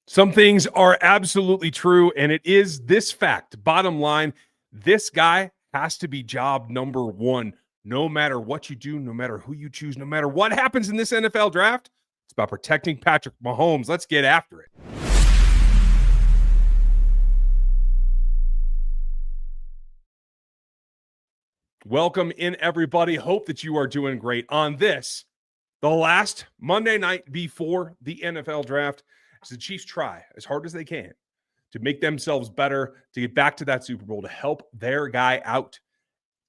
Some things are absolutely true, and it is this fact. Bottom line, this guy has to be job number one, no matter what you do, no matter who you choose, no matter what happens in this NFL draft. It's about protecting Patrick Mahomes. Let's get after it. Welcome in, everybody. Hope that you are doing great on this, the last Monday night before the NFL draft, as the Chiefs try as hard as they can to make themselves better, to get back to that Super Bowl, to help their guy out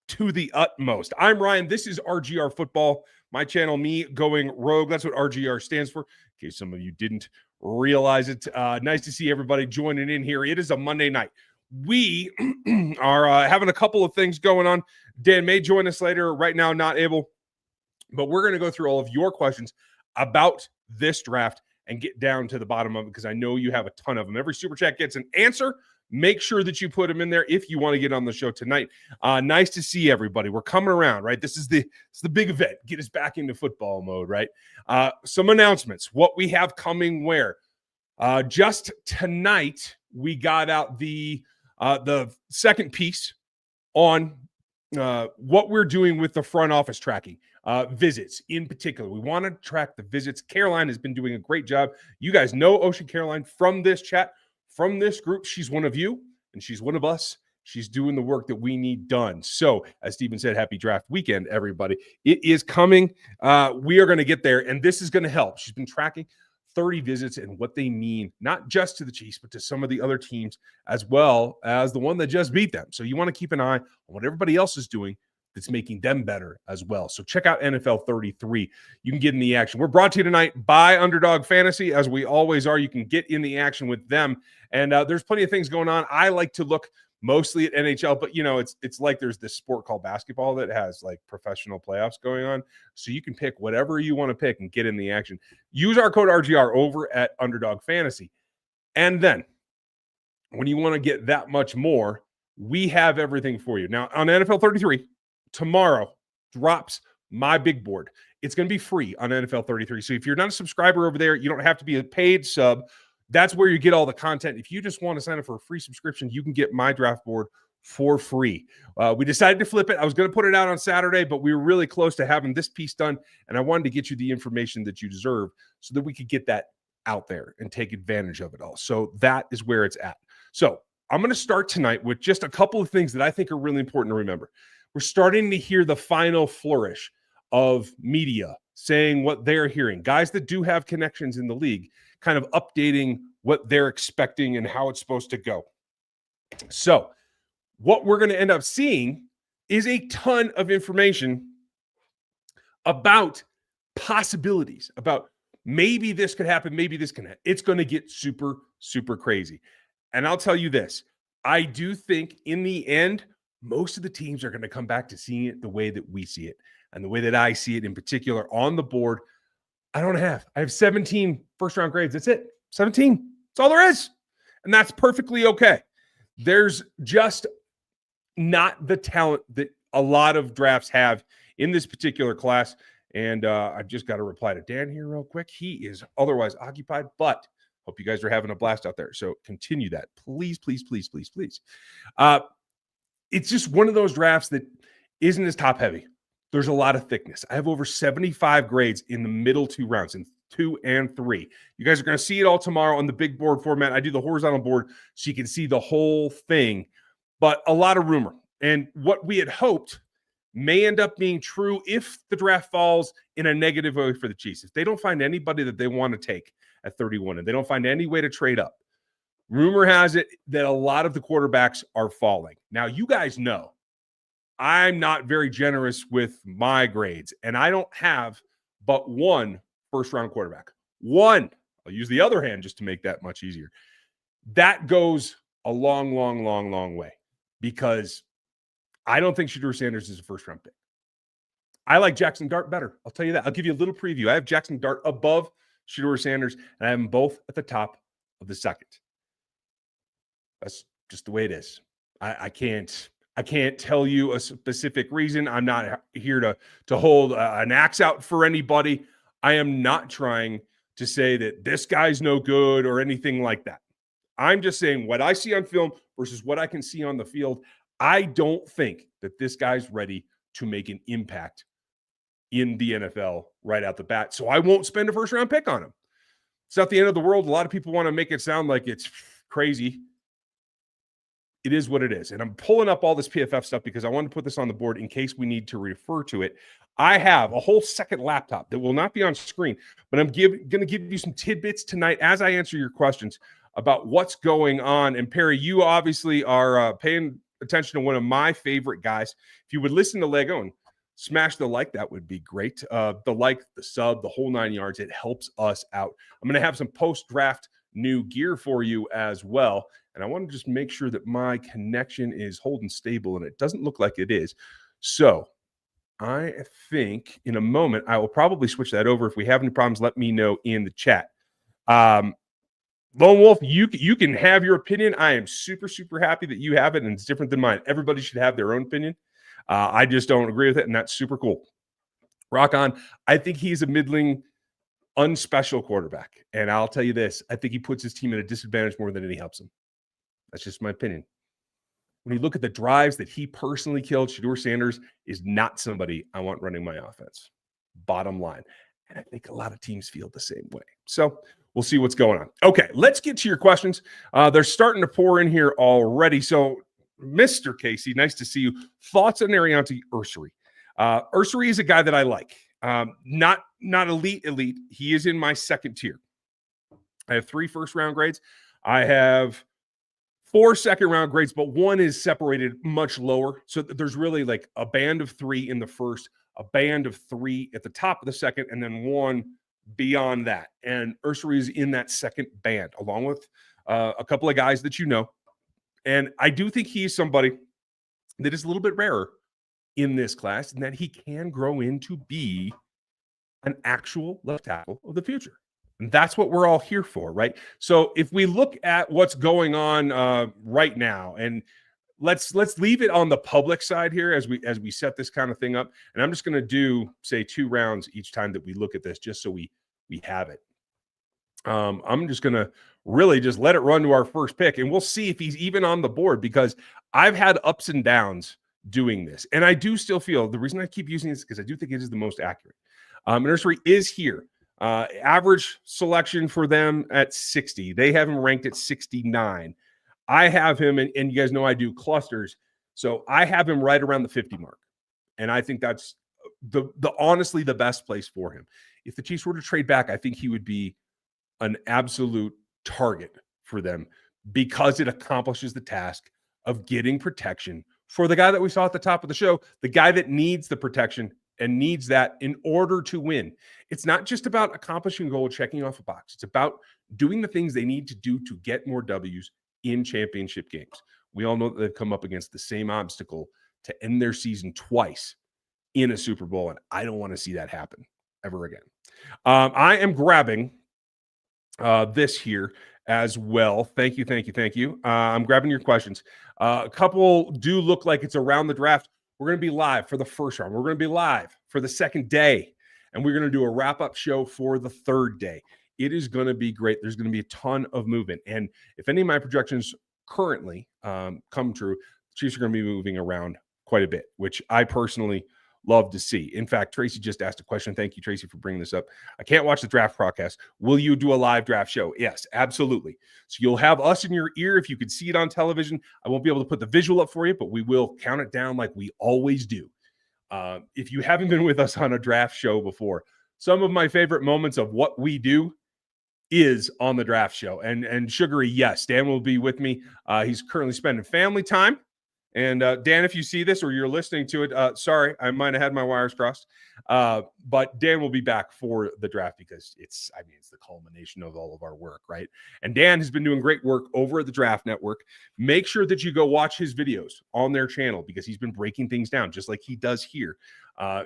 to the utmost. I'm Ryan. This is RGR Football, my channel, me going rogue. That's what RGR stands for, in case some of you didn't realize it. Nice to see everybody joining in here. It is a Monday night. We are having a couple of things going on. Dan may join us later. Right now, not able. But we're going to go through all of your questions about this draft and get down to the bottom of it, because I know you have a ton of them. Every Super Chat gets an answer. Make sure that you put them in there if you want to get on the show tonight. Nice to see everybody. We're coming around, right? This is the big event. Get us back into football mode, right? Some announcements. What we have coming where. Just tonight, we got out the second piece on what we're doing with the front office tracking. Visits in particular. We want to track the visits. Caroline has been doing a great job. You guys know Ocean Caroline from this chat, from this group. She's one of you, and she's one of us. She's doing the work that we need done. So, as Steven said, happy draft weekend, everybody. It is coming. We are going to get there, and this is going to help. She's been tracking 30 visits and what they mean, not just to the Chiefs, but to some of the other teams, as well as the one that just beat them. So you want to keep an eye on what everybody else is doing that's making them better as well. So check out NFL 33. You can get in the action. We're brought to you tonight by Underdog Fantasy, as we always are. You can get in the action with them. And there's plenty of things going on. I like to look mostly at NHL, but it's like there's this sport called basketball that has like professional playoffs going on. So you can pick whatever you want to pick and get in the action. Use our code RGR over at Underdog Fantasy. And then when you want to get that much more, we have everything for you. Now on NFL 33, tomorrow drops my big board. It's going to be free on NFL 33. So if you're not a subscriber over there, you don't have to be a paid sub. That's where you get all the content. If you just want to sign up for a free subscription, you can get my draft board for free. We decided to flip it. I was going to put it out on Saturday, but we were really close to having this piece done, and I wanted to get you the information that you deserve so that we could get that out there and take advantage of it all. So that is where it's at. So I'm going to start tonight with just a couple of things that I think are really important to remember. We're starting to hear the final flourish of media saying what they're hearing. Guys that do have connections in the league kind of updating what they're expecting and how it's supposed to go. So what we're going to end up seeing is a ton of information about possibilities, about maybe this could happen, maybe this can happen. It's going to get super, super crazy. And I'll tell you this, I do think in the end, most of the teams are going to come back to seeing it the way that we see it, and the way that I see it in particular on the board. I have 17 first-round grades. That's it. 17. That's all there is. And that's perfectly okay. There's just not the talent that a lot of drafts have in this particular class. And I've just got to reply to Dan here real quick. He is otherwise occupied, but hope you guys are having a blast out there. So continue that. Please, please, please, please, please. It's just one of those drafts that isn't as top heavy. There's a lot of thickness. I have over 75 grades in the middle two rounds, in 2 and 3. You guys are going to see it all tomorrow on the big board format. I do the horizontal board so you can see the whole thing, but a lot of rumor. And what we had hoped may end up being true if the draft falls in a negative way for the Chiefs. If they don't find anybody that they want to take at 31 and they don't find any way to trade up, rumor has it that a lot of the quarterbacks are falling. Now, you guys know I'm not very generous with my grades, and I don't have but one first-round quarterback. One. I'll use the other hand just to make that much easier. That goes a long, long, long, long way, because I don't think Shedeur Sanders is a first-round pick. I like Jackson Dart better. I'll tell you that. I'll give you a little preview. I have Jackson Dart above Shedeur Sanders, and I have them both at the top of the second. That's just the way it is. I can't tell you a specific reason. I'm not here to hold an axe out for anybody. I am not trying to say that this guy's no good or anything like that. I'm just saying what I see on film versus what I can see on the field. I don't think that this guy's ready to make an impact in the NFL right out the bat. So I won't spend a first round pick on him. It's not the end of the world. A lot of people want to make it sound like it's crazy. It is what it is. And I'm pulling up all this PFF stuff because I want to put this on the board in case we need to refer to it. I have a whole second laptop that will not be on screen, but I'm going to give you some tidbits tonight as I answer your questions about what's going on. And Perry, you obviously are paying attention to one of my favorite guys. If you would listen to Lego and smash the like, that would be great. The like, the sub, the whole 9 yards, it helps us out. I'm going to have some post-draft new gear for you as well. And I want to just make sure that my connection is holding stable, and it doesn't look like it is. So I think in a moment, I will probably switch that over. If we have any problems, let me know in the chat. Lone Wolf, you can have your opinion. I am super, super happy that you have it, and it's different than mine. Everybody should have their own opinion. I just don't agree with it, and that's super cool. Rock on. I think he's a middling, unspecial quarterback. And I'll tell you this, I think he puts his team at a disadvantage more than he helps them. That's just my opinion. When you look at the drives that he personally killed, Shedeur Sanders is not somebody I want running my offense. Bottom line. And I think a lot of teams feel the same way. So we'll see what's going on. Okay, let's get to your questions. They're starting to pour in here already. So, Mr. Casey, nice to see you. Thoughts on Arianti Ursary? Ursary is a guy that I like. Not elite. He is in my second tier. I have 3 first-round grades. I have 4 second-round grades, but one is separated much lower. So there's really like a band of 3 in the first, a band of 3 at the top of the second, and then one beyond that. And Ursary is in that second band, along with a couple of guys that you know. And I do think he's somebody that is a little bit rarer in this class, and that he can grow into be an actual left tackle of the future. And that's what we're all here for, right? So if we look at what's going on right now, and let's leave it on the public side here as we set this kind of thing up. And I'm just going to do, say, 2 rounds each time that we look at this, just so we have it. I'm just going to really just let it run to our first pick, and we'll see if he's even on the board, because I've had ups and downs doing this. And I do still feel the reason I keep using this is because I do think it is the most accurate. Nursery is here. Average selection for them at 60. They have him ranked at 69. I have him, and you guys know I do clusters, so I have him right around the 50 mark. And I think that's the honestly the best place for him. If the Chiefs were to trade back, I think he would be an absolute target for them, because it accomplishes the task of getting protection for the guy that we saw at the top of the show, the guy that needs the protection and needs that in order to win. It's not just about accomplishing a goal, checking off a box. It's about doing the things they need to do to get more W's in championship games. We all know that they've come up against the same obstacle to end their season twice in a Super Bowl, and I don't want to see that happen ever again. I am grabbing this here as well. Thank you. I'm grabbing your questions. A couple do look like it's around the draft. We're going to be live for the first round. We're going to be live for the second day, and we're going to do a wrap-up show for the third day. It is going to be great. There's going to be a ton of movement, and if any of my projections currently come true, the Chiefs are going to be moving around quite a bit, which I personally love to see. In fact, Tracy just asked a question. Thank you, Tracy, for bringing this up. I can't watch the draft podcast. Will you do a live draft show? Yes, absolutely. So you'll have us in your ear if you could see it on television. I won't be able to put the visual up for you, but we will count it down like we always do. If you haven't been with us on a draft show before, some of my favorite moments of what we do is on the draft show. And Sugary, yes, Dan will be with me. He's currently spending family time. And Dan, if you see this or you're listening to it, sorry, I might have had my wires crossed. But Dan will be back for the draft, because it's the culmination of all of our work, right? And Dan has been doing great work over at the Draft Network. Make sure that you go watch his videos on their channel, because he's been breaking things down just like he does here.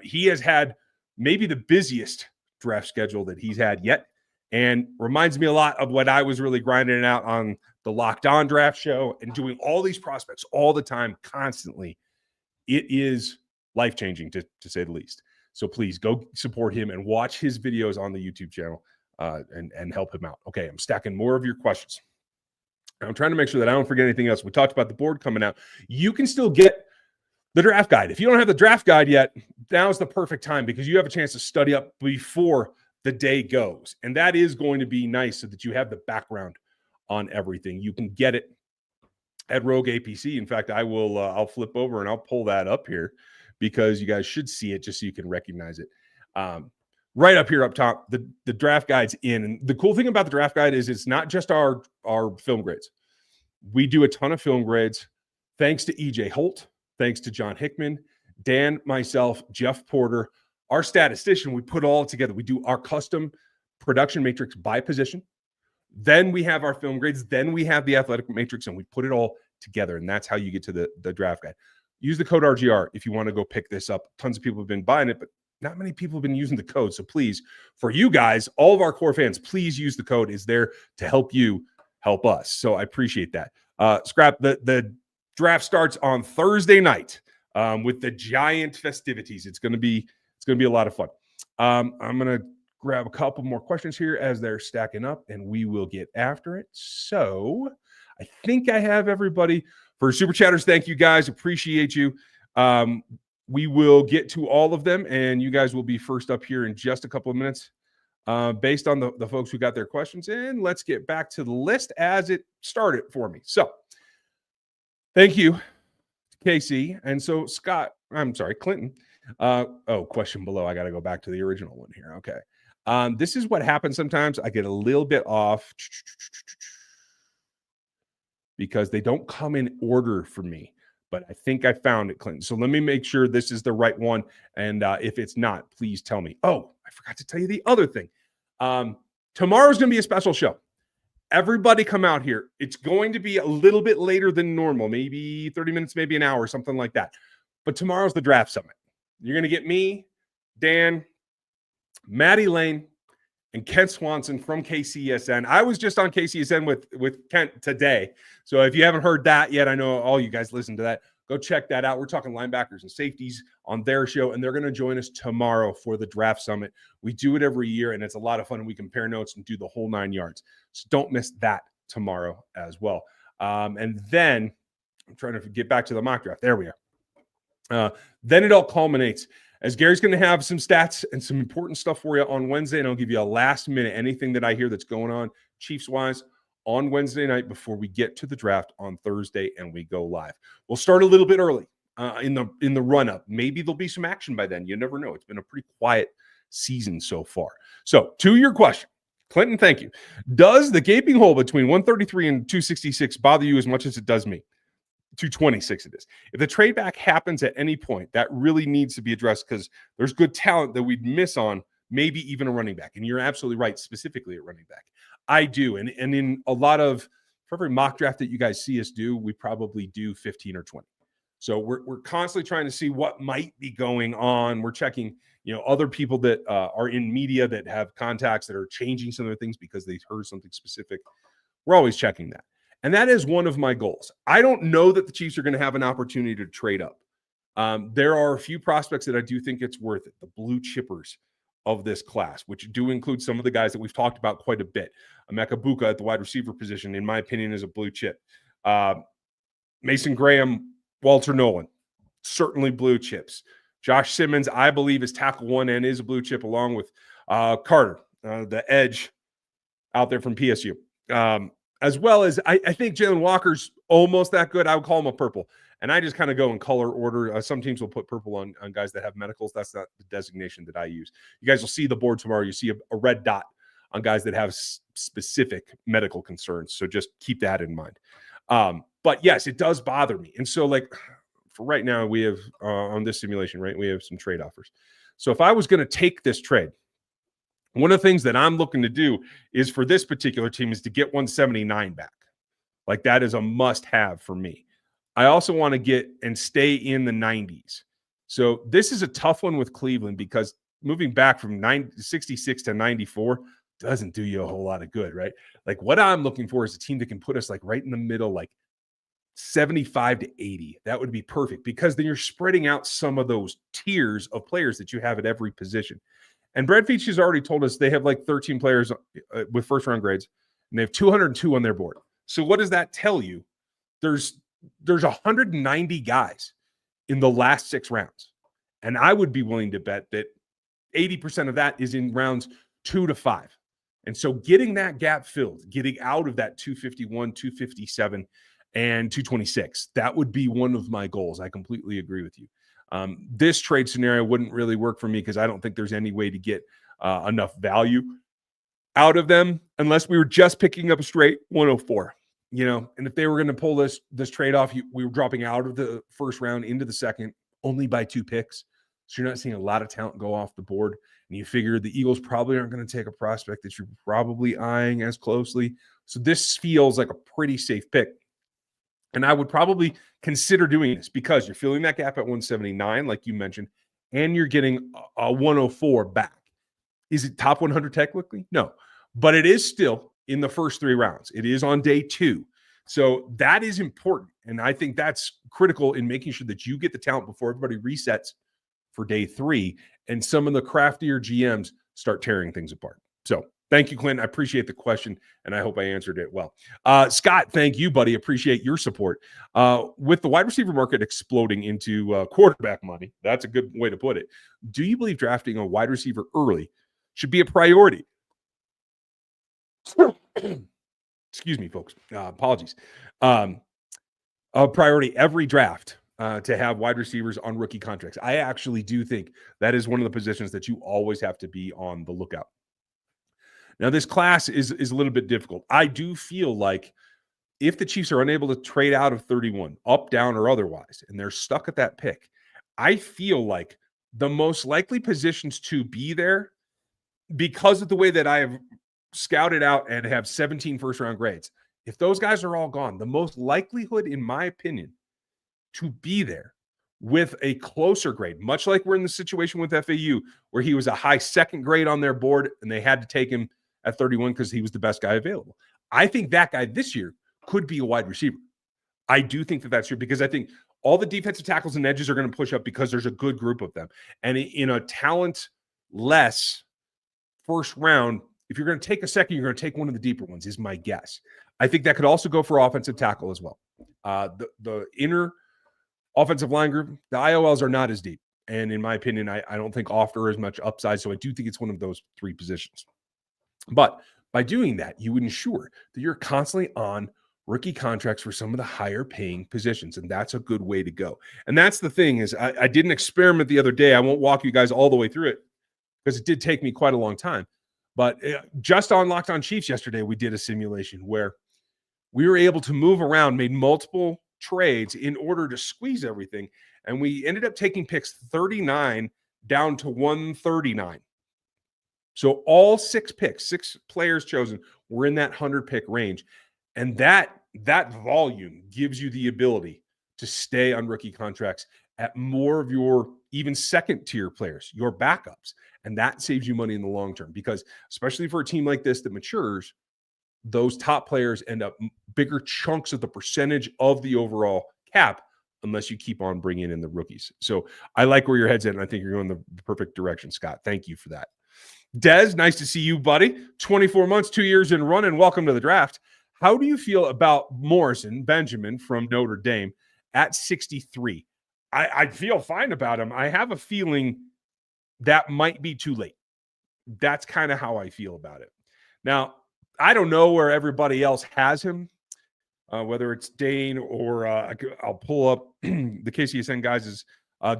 He has had maybe the busiest draft schedule that he's had yet, and reminds me a lot of what I was really grinding out on the Locked On Draft Show and doing all these prospects all the time, constantly. It is life-changing, to say the least. So please go support him and watch his videos on the YouTube channel. and help him out. Okay, I'm stacking more of your questions. I'm trying to make sure that I don't forget anything else. We talked about the board coming out. You can still get the draft guide. If you don't have the draft guide yet, now's the perfect time because you have a chance to study up before the day goes. And that is going to be nice so that you have the background on everything. You can get it at Rogue APC. In fact, I'll flip over and I'll pull that up here because you guys should see it just so you can recognize it. Right up here up top, the draft guide's in. And the cool thing about the draft guide is it's not just our film grades. We do a ton of film grades thanks to EJ Holt, thanks to John Hickman, Dan, myself, Jeff Porter, our statistician. We put all together. We do our custom production matrix by position. Then we have our film grades. Then we have the athletic matrix, and we put it all together. And that's how you get to the draft guide. Use the code RGR if you want to go pick this up. Tons of people have been buying it, but not many people have been using the code. So please, for you guys, all of our core fans, please use the code. It's there to help you help us. So I appreciate that. Scrap, the draft starts on Thursday night with the giant festivities. It's going to be a lot of fun. I'm going to grab a couple more questions here as they're stacking up, and we will get after it. So I think I have everybody. For Super Chatters, thank you guys. Appreciate you. We will get to all of them, and you guys will be first up here in just a couple of minutes based on the folks who got their questions. And let's get back to the list as it started for me. So thank you, Casey. And so Clinton. Question below. I got to go back to the original one here. Okay. This is what happens sometimes. I get a little bit off because they don't come in order for me. But I think I found it, Clinton. So let me make sure this is the right one. And if it's not, please tell me. Oh, I forgot to tell you the other thing. Tomorrow's going to be a special show. Everybody come out here. It's going to be a little bit later than normal, maybe 30 minutes, maybe an hour, something like that. But tomorrow's the draft summit. You're going to get me, Dan, Maddie Lane, and Kent Swanson from KCSN. I was just on KCSN with Kent today. So if you haven't heard that yet, I know all you guys listen to that. Go check that out. We're talking linebackers and safeties on their show, and they're going to join us tomorrow for the draft summit. We do it every year, and it's a lot of fun. We compare notes and do the whole 9 yards. So don't miss that tomorrow as well. And then I'm trying to get back to the mock draft. There we are. Then it all culminates as Gary's going to have some stats and some important stuff for you on Wednesday, and I'll give you a last minute anything that I hear that's going on Chiefs-wise on Wednesday night before we get to the draft on Thursday and we go live. We'll start a little bit early in the run-up. Maybe there'll be some action by then. You never know. It's been a pretty quiet season so far. So to your question, Clinton, thank you. Does the gaping hole between 133 and 266 bother you as much as it does me? 226 it is. If the trade back happens at any point, that really needs to be addressed because there's good talent that we'd miss on, maybe even a running back. And you're absolutely right, specifically at running back. I do. And in a lot of, for every mock draft that you guys see us do, we probably do 15 or 20. So we're constantly trying to see what might be going on. We're checking, other people that are in media that have contacts that are changing some of the things because they heard something specific. We're always checking that. And that is one of my goals. I don't know that the Chiefs are going to have an opportunity to trade up. There are a few prospects that I do think it's worth it. The blue chippers of this class, which do include some of the guys that we've talked about quite a bit. Emeka Buka at the wide receiver position, in my opinion, is a blue chip. Mason Graham, Walter Nolan, certainly blue chips. Josh Simmons, I believe, is tackle one and is a blue chip, along with Carter, the edge out there from PSU. As well as I think Jalen Walker's almost that good. I would call him a purple. And I just kind of go in color order. Some teams will put purple on guys that have medicals. That's not the designation that I use. You guys will see the board tomorrow. You see a red dot on guys that have specific medical concerns. So just keep that in mind. But yes, it does bother me. And so for right now, we have on this simulation, right, we have some trade offers. So if I was going to take this trade, one of the things that I'm looking to do is for this particular team is to get 179 back. That is a must-have for me. I also want to get and stay in the 90s. So this is a tough one with Cleveland because moving back from 66 to 94 doesn't do you a whole lot of good, right? What I'm looking for is a team that can put us right in the middle, 75 to 80. That would be perfect because then you're spreading out some of those tiers of players that you have at every position. And Brad Veach has already told us they have like 13 players with first round grades, and they have 202 on their board. So what does that tell you? There's 190 guys in the last 6 rounds. And I would be willing to bet that 80% of that is in rounds 2 to 5. And so getting that gap filled, getting out of that 251, 257, and 226, that would be one of my goals. I completely agree with you. This trade scenario wouldn't really work for me because I don't think there's any way to get enough value out of them unless we were just picking up a straight 104. And if they were going to pull this trade off, we were dropping out of the first round into the second only by 2 picks. So you're not seeing a lot of talent go off the board. And you figure the Eagles probably aren't going to take a prospect that you're probably eyeing as closely. So this feels like a pretty safe pick. And I would probably consider doing this because you're filling that gap at 179, like you mentioned, and you're getting a 104 back. Is it top 100 technically? No. But it is still in the first 3 rounds. It is on day 2. So that is important. And I think that's critical in making sure that you get the talent before everybody resets for day 3 and some of the craftier GMs start tearing things apart. So thank you, Clint. I appreciate the question, and I hope I answered it well. Scott, thank you, buddy. Appreciate your support. With the wide receiver market exploding into quarterback money, that's a good way to put it. Do you believe drafting a wide receiver early should be a priority? Excuse me, folks. Apologies. A priority every draft to have wide receivers on rookie contracts. I actually do think that is one of the positions that you always have to be on the lookout. Now, this class is a little bit difficult. I do feel like if the Chiefs are unable to trade out of 31, up, down, or otherwise, and they're stuck at that pick, I feel like the most likely positions to be there, because of the way that I have scouted out and have 17 first-round grades, if those guys are all gone, the most likelihood, in my opinion, to be there with a closer grade, much like we're in the situation with FAU, where he was a high second grade on their board and they had to take him at 31 because he was the best guy available. I think that guy this year could be a wide receiver. I do think that that's true because I think all the defensive tackles and edges are going to push up because there's a good group of them. And in a talent-less first round, if you're going to take a second, you're going to take one of the deeper ones, is my guess. I think that could also go for offensive tackle as well. The inner offensive line group, the IOLs are not as deep. And in my opinion, I don't think offer as much upside. So I do think it's one of those 3 positions. But by doing that, you would ensure that you're constantly on rookie contracts for some of the higher paying positions. And that's a good way to go. And that's the thing is I did an experiment the other day. I won't walk you guys all the way through it because it did take me quite a long time. But just on Locked On Chiefs yesterday, we did a simulation where we were able to move around, made multiple trades in order to squeeze everything. And we ended up taking picks 39 down to 139. So all 6 picks, 6 players chosen were in that 100 pick range. And that volume gives you the ability to stay on rookie contracts at more of your even second tier players, your backups. And that saves you money in the long term because especially for a team like this that matures, those top players end up bigger chunks of the percentage of the overall cap unless you keep on bringing in the rookies. So I like where your head's at, and I think you're going the perfect direction, Scott. Thank you for that. Des, nice to see you, buddy. 24 months, 2 years in running. Welcome to the draft. How do you feel about Benjamin from Notre Dame at 63? I feel fine about him. I have a feeling that might be too late. That's kind of how I feel about it. Now, I don't know where everybody else has him, whether it's Dane or I'll pull up the KCSN guys'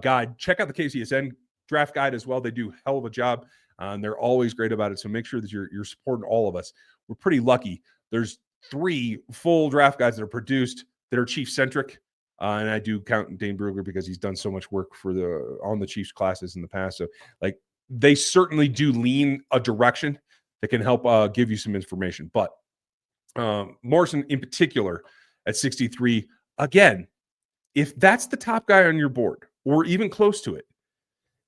guide. Check out the KCSN draft guide as well. They do a hell of a job, and they're always great about it. So make sure that you're supporting all of us. We're pretty lucky. There's 3 full draft guides that are produced that are Chiefs-centric. And I do count Dane Brugler because he's done so much work on the Chiefs classes in the past. So like they certainly do lean a direction that can help give you some information. But Morrison in particular at 63, again, if that's the top guy on your board or even close to it,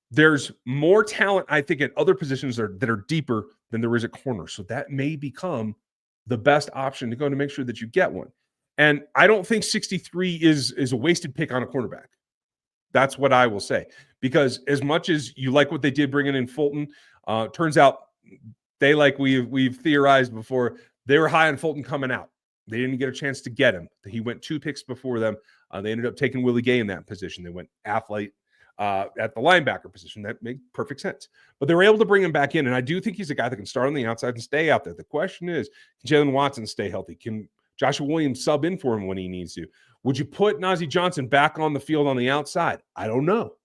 there's more talent, I think, at other positions that are deeper than there is at corner. So that may become the best option to go to make sure that you get one. And I don't think 63 is a wasted pick on a cornerback. That's what I will say. because as much as you like what they did bringing in Fulton, turns out they, like we've theorized before, they were high on Fulton coming out. They didn't get a chance to get him. He went 2 picks before them. They ended up taking Willie Gay in that position. They went athlete at the linebacker position. That made perfect sense. But they were able to bring him back in, and I do think he's a guy that can start on the outside and stay out there. The question is, can Jalen Watson stay healthy? Can Joshua Williams sub in for him when he needs to? Would you put Najee Johnson back on the field on the outside? I don't know.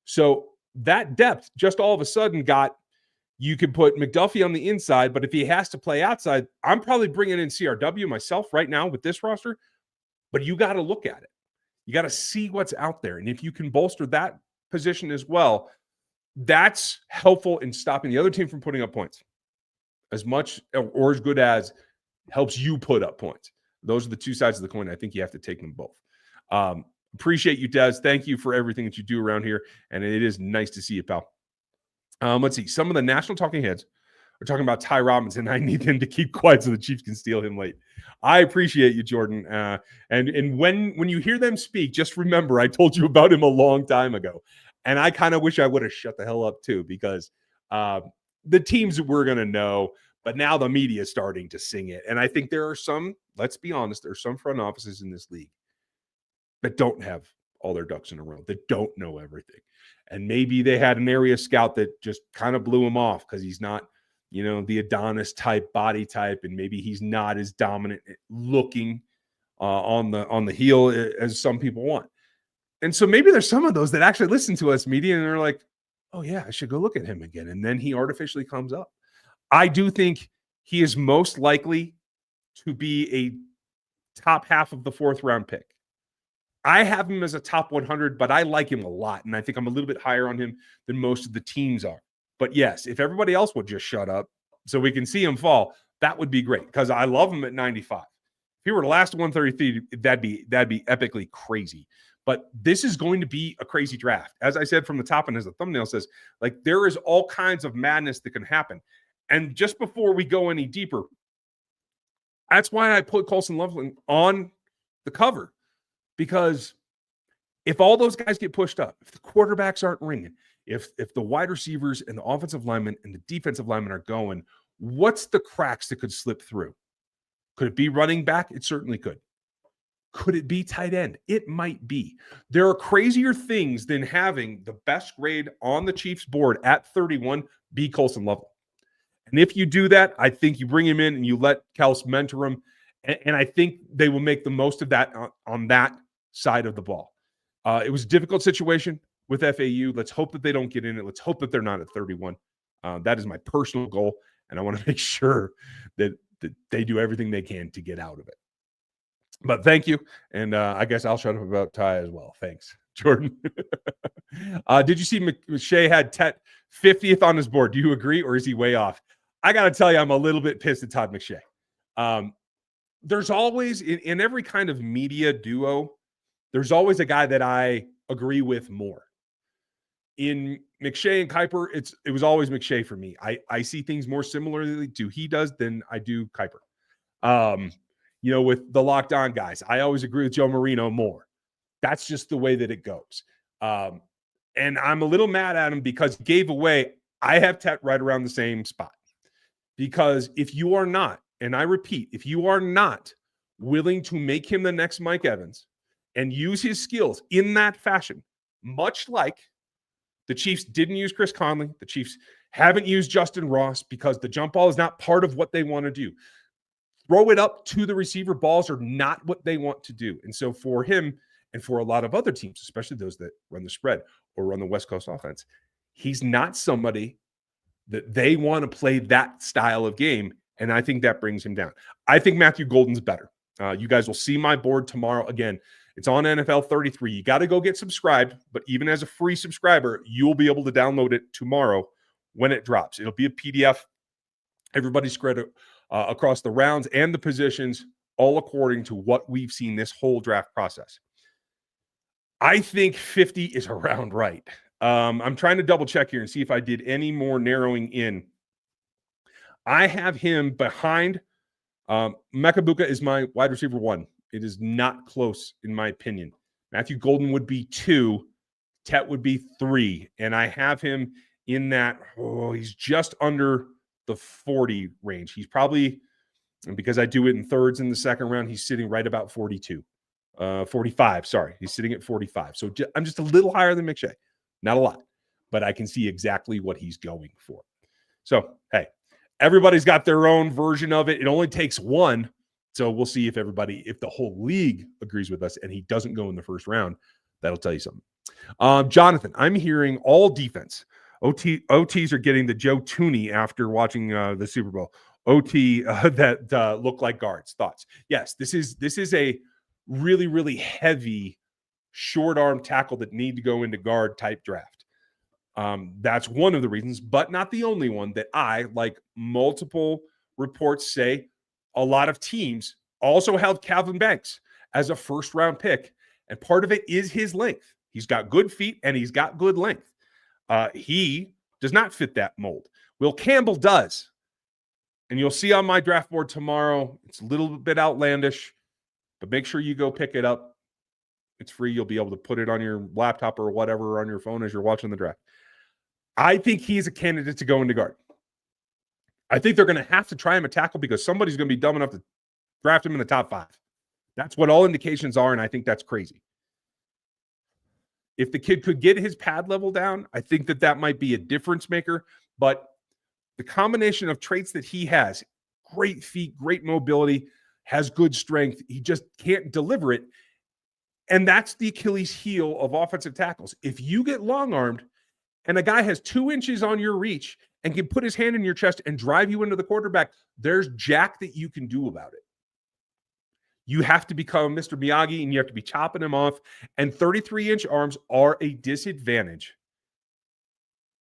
So that depth just all of a sudden got, you could put McDuffie on the inside, but if he has to play outside, I'm probably bringing in CRW myself right now with this roster, but you got to look at it. You got to see what's out there. And if you can bolster that position as well, that's helpful in stopping the other team from putting up points as much or as good as helps you put up points. Those are the two sides of the coin. I think you have to take them both. Appreciate you, Des. Thank you for everything that you do around here. And it is nice to see you, pal. Let's see. Some of the national talking heads are talking about Ty Robinson. I need him to keep quiet so the Chiefs can steal him late. I appreciate you, Jordan. And when you hear them speak, just remember I told you about him a long time ago. And I kind of wish I would have shut the hell up too, because the teams were going to know, but now the media is starting to sing it. And I think there are some, let's be honest, there are some front offices in this league that don't have all their ducks in a row, that don't know everything. And maybe they had an area scout that just kind of blew him off because he's not, the Adonis type body type, and maybe he's not as dominant looking on the heel as some people want. And so maybe there's some of those that actually listen to us media and they're like, oh yeah, I should go look at him again. And then he artificially comes up. I do think he is most likely to be a top half of the 4th round pick. I have him as a top 100, but I like him a lot. And I think I'm a little bit higher on him than most of the teams are. But yes, if everybody else would just shut up so we can see him fall, that would be great, because I love him at 95. If he were the last 133, that'd be epically crazy. But this is going to be a crazy draft. As I said from the top, and as the thumbnail says, like, there is all kinds of madness that can happen. And just before we go any deeper, that's why I put Colson Loveland on the cover. Because if all those guys get pushed up, if the quarterbacks aren't ringing, if the wide receivers and the offensive linemen and the defensive linemen are going, what's the cracks that could slip through? Could it be running back? It certainly could. Could it be tight end? It might be. There are crazier things than having the best grade on the Chiefs board at 31 be Colson Loveland. And if you do that, I think you bring him in and you let Kels mentor him. And I think they will make the most of that on that side of the ball. It was a difficult situation with FAU. Let's hope that they don't get in it. Let's hope that they're not at 31. That is my personal goal. And I want to make sure that they do everything they can to get out of it. But thank you. And I guess I'll shut up about Ty as well. Thanks, Jordan. Did you see McShay had Tet 50th on his board? Do you agree, or is he way off? I got to tell you, I'm a little bit pissed at Todd McShay. There's always, in every kind of media duo, there's always a guy that I agree with more. In McShay and Kuiper, it was always McShay for me. I see things more similarly to he does than I do Kuiper. With the locked on guys, I always agree with Joe Marino more. That's just the way that it goes. And I'm a little mad at him because he gave away, I have Tet right around the same spot. Because if you are not, and I repeat, if you are not willing to make him the next Mike Evans and use his skills in that fashion, much like the Chiefs didn't use Chris Conley, the Chiefs haven't used Justin Ross because the jump ball is not part of what they want to do. Throw it up to the receiver, balls are not what they want to do. And so for him and for a lot of other teams, especially those that run the spread or run the West Coast offense, he's not somebody that they want to play that style of game. And I think that brings him down. I think Matthew Golden's better. You guys will see my board tomorrow. Again, it's on NFL 33. You got to go get subscribed. But even as a free subscriber, you'll be able to download it tomorrow when it drops. It'll be a PDF. Everybody's spread across the rounds and the positions, all according to what we've seen this whole draft process. I think 50 is around right. I'm trying to double check here and see if I did any more narrowing in. I have him behind. Mekabuka is my wide receiver 1. It is not close, in my opinion. Matthew Golden would be 2. Tet would be 3, and I have him in that, he's just under the 40 range. He's probably, because I do it in thirds in the second round, he's sitting right about 45. Sorry, he's sitting at 45. So I'm just a little higher than McShay. Not a lot, but I can see exactly what he's going for. So, hey, everybody's got their own version of it. It only takes one. So we'll see if the whole league agrees with us and he doesn't go in the first round. That'll tell you something. Jonathan, I'm hearing all defense. OTs are getting the Joe Tooney after watching the Super Bowl. OT that look like guards. Thoughts? Yes, this is a really, really heavy short arm tackle that need to go into guard type draft. That's one of the reasons, but not the only one, that I, like multiple reports say, a lot of teams also held Calvin Banks as a first round pick. And part of it is his length. He's got good feet and he's got good length. He does not fit that mold. Will Campbell does. And you'll see on my draft board tomorrow, it's a little bit outlandish, but make sure you go pick it up. It's free. You'll be able to put it on your laptop or whatever, or on your phone as you're watching the draft. I think he's a candidate to go into guard. I think they're going to have to try him a tackle because somebody's going to be dumb enough to draft him in the top 5. That's what all indications are, and I think that's crazy. If the kid could get his pad level down, I think that might be a difference maker. But the combination of traits that he has, great feet, great mobility, has good strength, he just can't deliver it. And that's the Achilles heel of offensive tackles. If you get long-armed and a guy has 2 inches on your reach and can put his hand in your chest and drive you into the quarterback, there's jack that you can do about it. You have to become Mr. Miyagi and you have to be chopping him off. And 33-inch arms are a disadvantage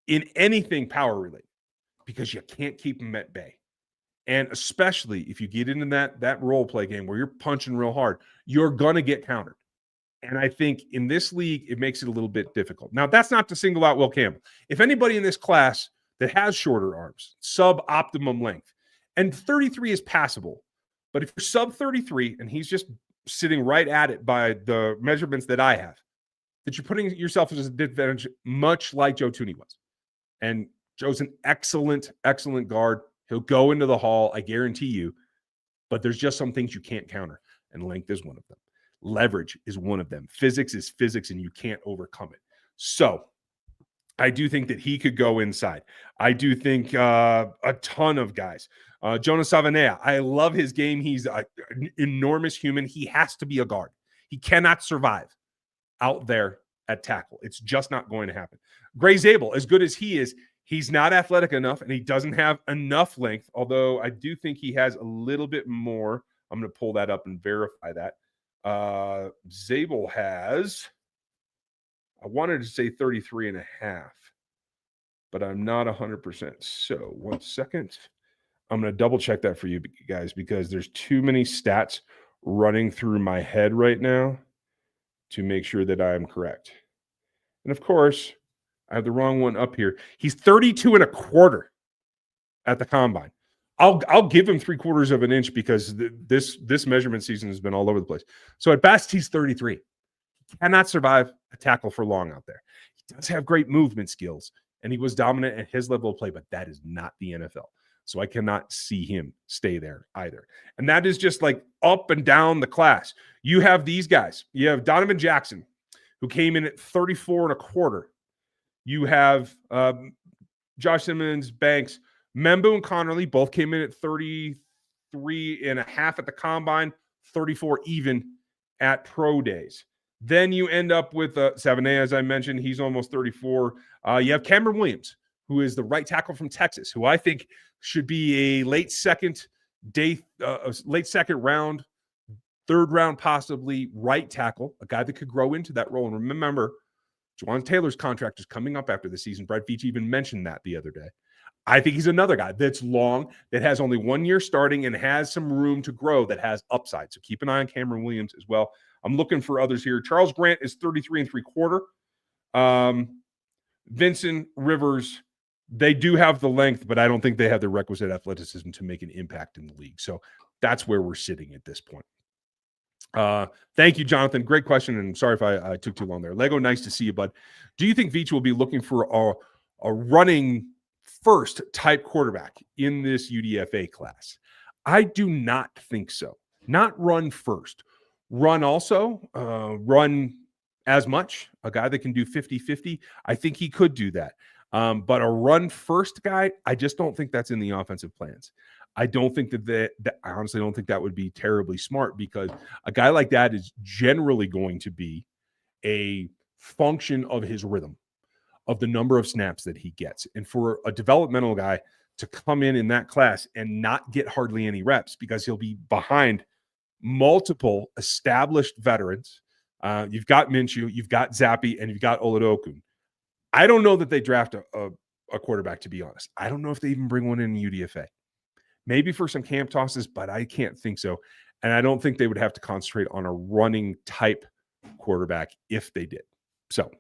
in anything power related because you can't keep them at bay. And especially if you get into that role play game where you're punching real hard, you're going to get countered. And I think in this league, it makes it a little bit difficult. Now, that's not to single out Will Campbell. If anybody in this class that has shorter arms, sub-optimum length, and 33 is passable, but if you're sub-33 and he's just sitting right at it by the measurements that I have, that you're putting yourself as a disadvantage, much like Joe Tooney was. And Joe's an excellent, excellent guard. He'll go into the hall, I guarantee you, but there's just some things you can't counter, and length is one of them. Leverage is one of them. Physics is physics, and you can't overcome it. So I do think that he could go inside. I do think a ton of guys. Jonas Savanea, I love his game. He's an enormous human. He has to be a guard. He cannot survive out there at tackle. It's just not going to happen. Gray Zabel, as good as he is, he's not athletic enough, and he doesn't have enough length, although I do think he has a little bit more. I'm going to pull that up and verify that. Zabel has, I wanted to say 33 and a half, but I'm not 100%. So 1 second. I'm going to double check that for you guys because there's too many stats running through my head right now to make sure that I'm correct. And of course, I have the wrong one up here. He's 32 and a quarter at the combine. I'll give him 3/4 of an inch because this measurement season has been all over the place. So at best, he's 33. He cannot survive a tackle for long out there. He does have great movement skills, and he was dominant at his level of play, but that is not the NFL. So I cannot see him stay there either. And that is just like up and down the class. You have these guys. You have Donovan Jackson, who came in at 34 and a quarter. You have Josh Simmons, Banks, Membu and Connerly both came in at 33 and a half at the combine, 34 even at pro days. Then you end up with Savanea, as I mentioned. He's almost 34. You have Cameron Williams, who is the right tackle from Texas, who I think should be a late second round, third round possibly right tackle, a guy that could grow into that role. And remember, Juwan Taylor's contract is coming up after the season. Brett Veach even mentioned that the other day. I think he's another guy that's long, that has only 1 year starting and has some room to grow, that has upside. So keep an eye on Cameron Williams as well. I'm looking for others here. Charles Grant is 33 and 3/4. Vincent Rivers, they do have the length, but I don't think they have the requisite athleticism to make an impact in the league. So that's where we're sitting at this point. Thank you, Jonathan. Great question. And sorry if I took too long there. Lego, nice to see you, bud. Do you think Veach will be looking for a running first type quarterback in this UDFA class? I do not think so. Not run first. Run also, run as much, a guy that can do 50-50. I think he could do that. But a run first guy, I just don't think that's in the offensive plans. I don't think that I honestly don't think that would be terribly smart, because a guy like that is generally going to be a function of his rhythm, of the number of snaps that he gets. And for a developmental guy to come in that class and not get hardly any reps because he'll be behind multiple established veterans. You've got Minshew, you've got Zappi, and you've got Oladokun. I don't know that they draft a quarterback, to be honest. I don't know if they even bring one in UDFA. Maybe for some camp tosses, but I can't think so. And I don't think they would have to concentrate on a running type quarterback if they did. So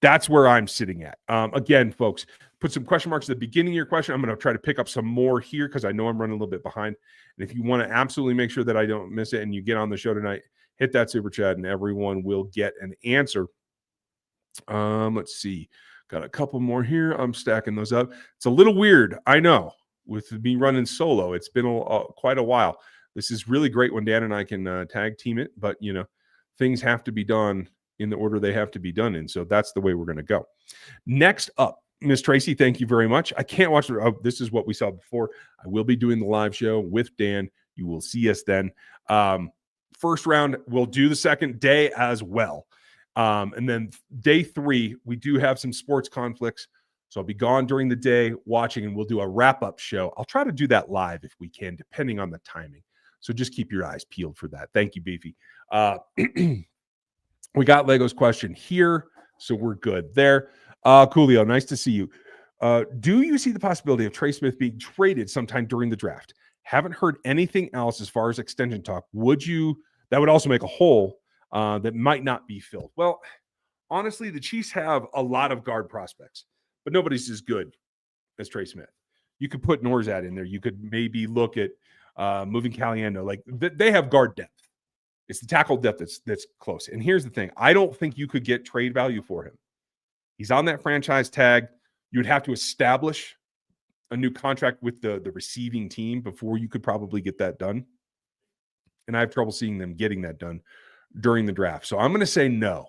that's where I'm sitting at. Again, folks, put some question marks at the beginning of your question. I'm going to try to pick up some more here because I know I'm running a little bit behind. And if you want to absolutely make sure that I don't miss it and you get on the show tonight, hit that super chat and everyone will get an answer. Let's see. Got a couple more here. I'm stacking those up. It's a little weird, I know, with me running solo. It's been quite a while. This is really great when Dan and I can tag team it, but things have to be done in the order they have to be done in. So that's the way we're going to go. Next up, Miss Tracy, thank you very much. I can't watch this is what we saw before. I will be doing the live show with Dan. You will see us then. First round, we'll do the second day as well. And then day 3, we do have some sports conflicts. So I'll be gone during the day watching, and we'll do a wrap-up show. I'll try to do that live if we can, depending on the timing. So just keep your eyes peeled for that. Thank you, Beefy. We got Lego's question here, so we're good there. Coolio, nice to see you. Do you see the possibility of Trey Smith being traded sometime during the draft? Haven't heard anything else as far as extension talk. That would also make a hole that might not be filled. Well, honestly, the Chiefs have a lot of guard prospects, but nobody's as good as Trey Smith. You could put Norzad in there. You could maybe look at moving Caliendo. Like they have guard depth. It's the tackle depth that's close. And here's the thing. I don't think you could get trade value for him. He's on that franchise tag. You would have to establish a new contract with the receiving team before you could probably get that done. And I have trouble seeing them getting that done during the draft. So I'm going to say no.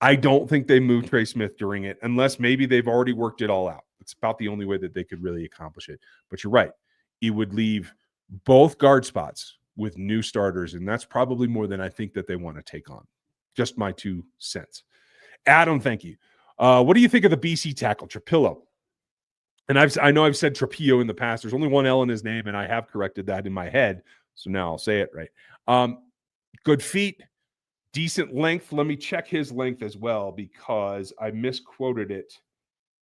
I don't think they moved Trey Smith during it, unless maybe they've already worked it all out. It's about the only way that they could really accomplish it. But you're right. It would leave both guard spots with new starters, and that's probably more than I think that they want to take on. Just my 2 cents. Adam, thank you. What do you think of the BC tackle, Trapillo? And I know I've said Trapillo in the past. There's only one L in his name, and I have corrected that in my head. So now I'll say it right. Good feet, decent length. Let me check his length as well, because I misquoted it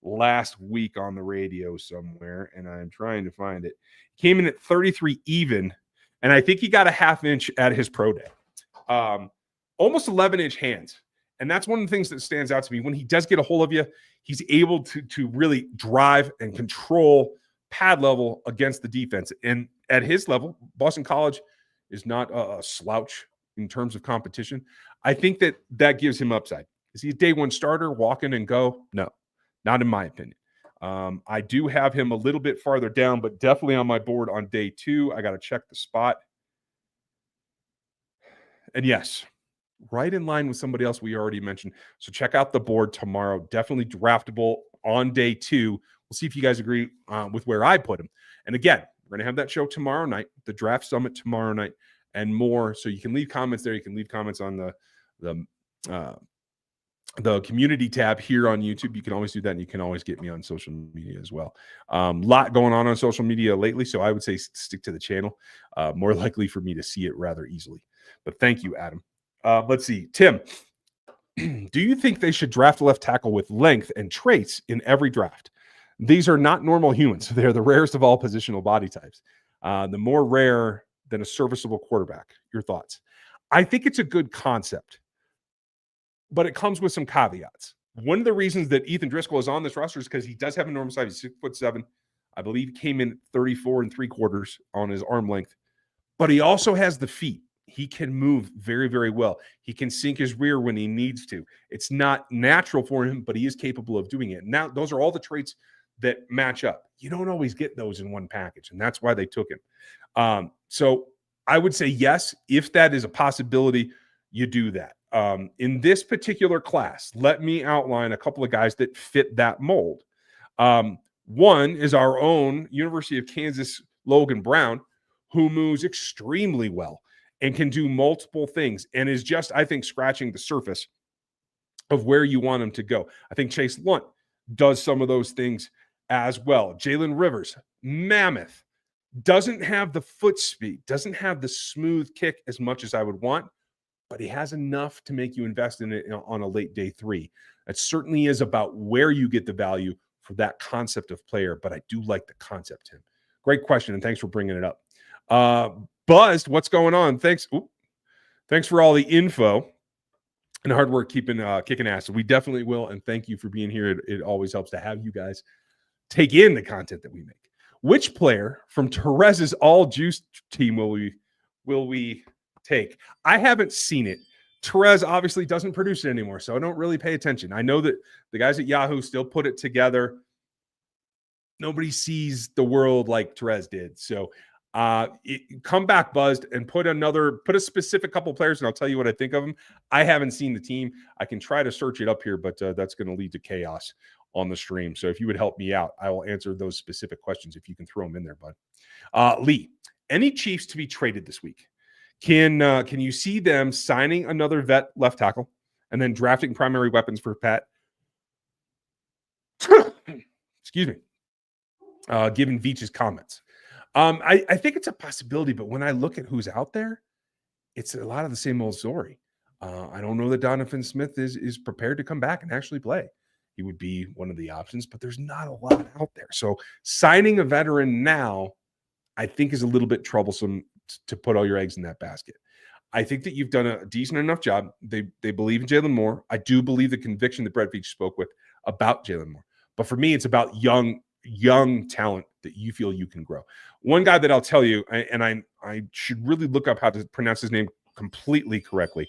last week on the radio somewhere, and I'm trying to find it. Came in at 33 even, and I think he got a half inch at his pro day. Almost 11-inch hands. And that's one of the things that stands out to me. When he does get a hold of you, he's able to really drive and control pad level against the defense. And at his level, Boston College is not a slouch in terms of competition. I think that gives him upside. Is he a day one starter, walk in and go? No, not in my opinion. I do have him a little bit farther down, but definitely on my board on day 2. I got to check the spot. And yes, right in line with somebody else we already mentioned. So check out the board tomorrow. Definitely draftable on day 2. We'll see if you guys agree with where I put him. And again, we're going to have that show tomorrow night, the draft summit tomorrow night, and more. So you can leave comments there. You can leave comments on the community tab here on YouTube. You can always do that, and you can always get me on social media as well. Lot going on social media lately, so I would say stick to the channel. More likely for me to see it rather easily. But thank you, Adam. Let's see. Tim, do you think they should draft a left tackle with length and traits in every draft? These are not normal humans. They're the rarest of all positional body types. The more rare than a serviceable quarterback. Your thoughts? I think it's a good concept, but it comes with some caveats. One of the reasons that Ethan Driscoll is on this roster is because he does have enormous size. He's 6'7". I believe he came in 34 3/4 on his arm length, but he also has the feet. He can move very, very well. He can sink his rear when he needs to. It's not natural for him, but he is capable of doing it. Now, those are all the traits that match up. You don't always get those in one package, and that's why they took him. So I would say yes, if that is a possibility, you do that. In this particular class, let me outline a couple of guys that fit that mold. One is our own University of Kansas Logan Brown, who moves extremely well and can do multiple things and is just, I think, scratching the surface of where you want him to go. I think Chase Lunt does some of those things as well. Jalen Rivers, mammoth, doesn't have the foot speed, doesn't have the smooth kick as much as I would want, but he has enough to make you invest in it on a late day 3. It certainly is about where you get the value for that concept of player, but I do like the concept, Tim. Great question, and thanks for bringing it up. Buzzed, what's going on? Thanks for all the info and hard work kicking ass. We definitely will, and thank you for being here. It always helps to have you guys take in the content that we make. Which player from Terez's All Juice team will we take? I haven't seen it. Terez obviously doesn't produce it anymore, so I don't really pay attention. I know that the guys at Yahoo still put it together. Nobody sees the world like Terez did. So come back, Buzzed, and put a specific couple players, and I'll tell you what I think of them. I haven't seen the team. I can try to search it up here, but that's going to lead to chaos on the stream. So if you would help me out, I will answer those specific questions if you can throw them in there, bud. Lee, any Chiefs to be traded this week? Can you see them signing another vet left tackle and then drafting primary weapons for Pat? Excuse me. Given Veach's comments. I think it's a possibility, but when I look at who's out there, it's a lot of the same old story. I don't know that Donovan Smith is prepared to come back and actually play. He would be one of the options, but there's not a lot out there. So signing a veteran now, I think, is a little bit troublesome to put all your eggs in that basket. I think that you've done a decent enough job. They believe in Jalen Moore. I do believe the conviction that Brett Veach spoke with about Jalen Moore. But for me, it's about young talent that you feel you can grow. One guy that I'll tell you, and I should really look up how to pronounce his name completely correctly,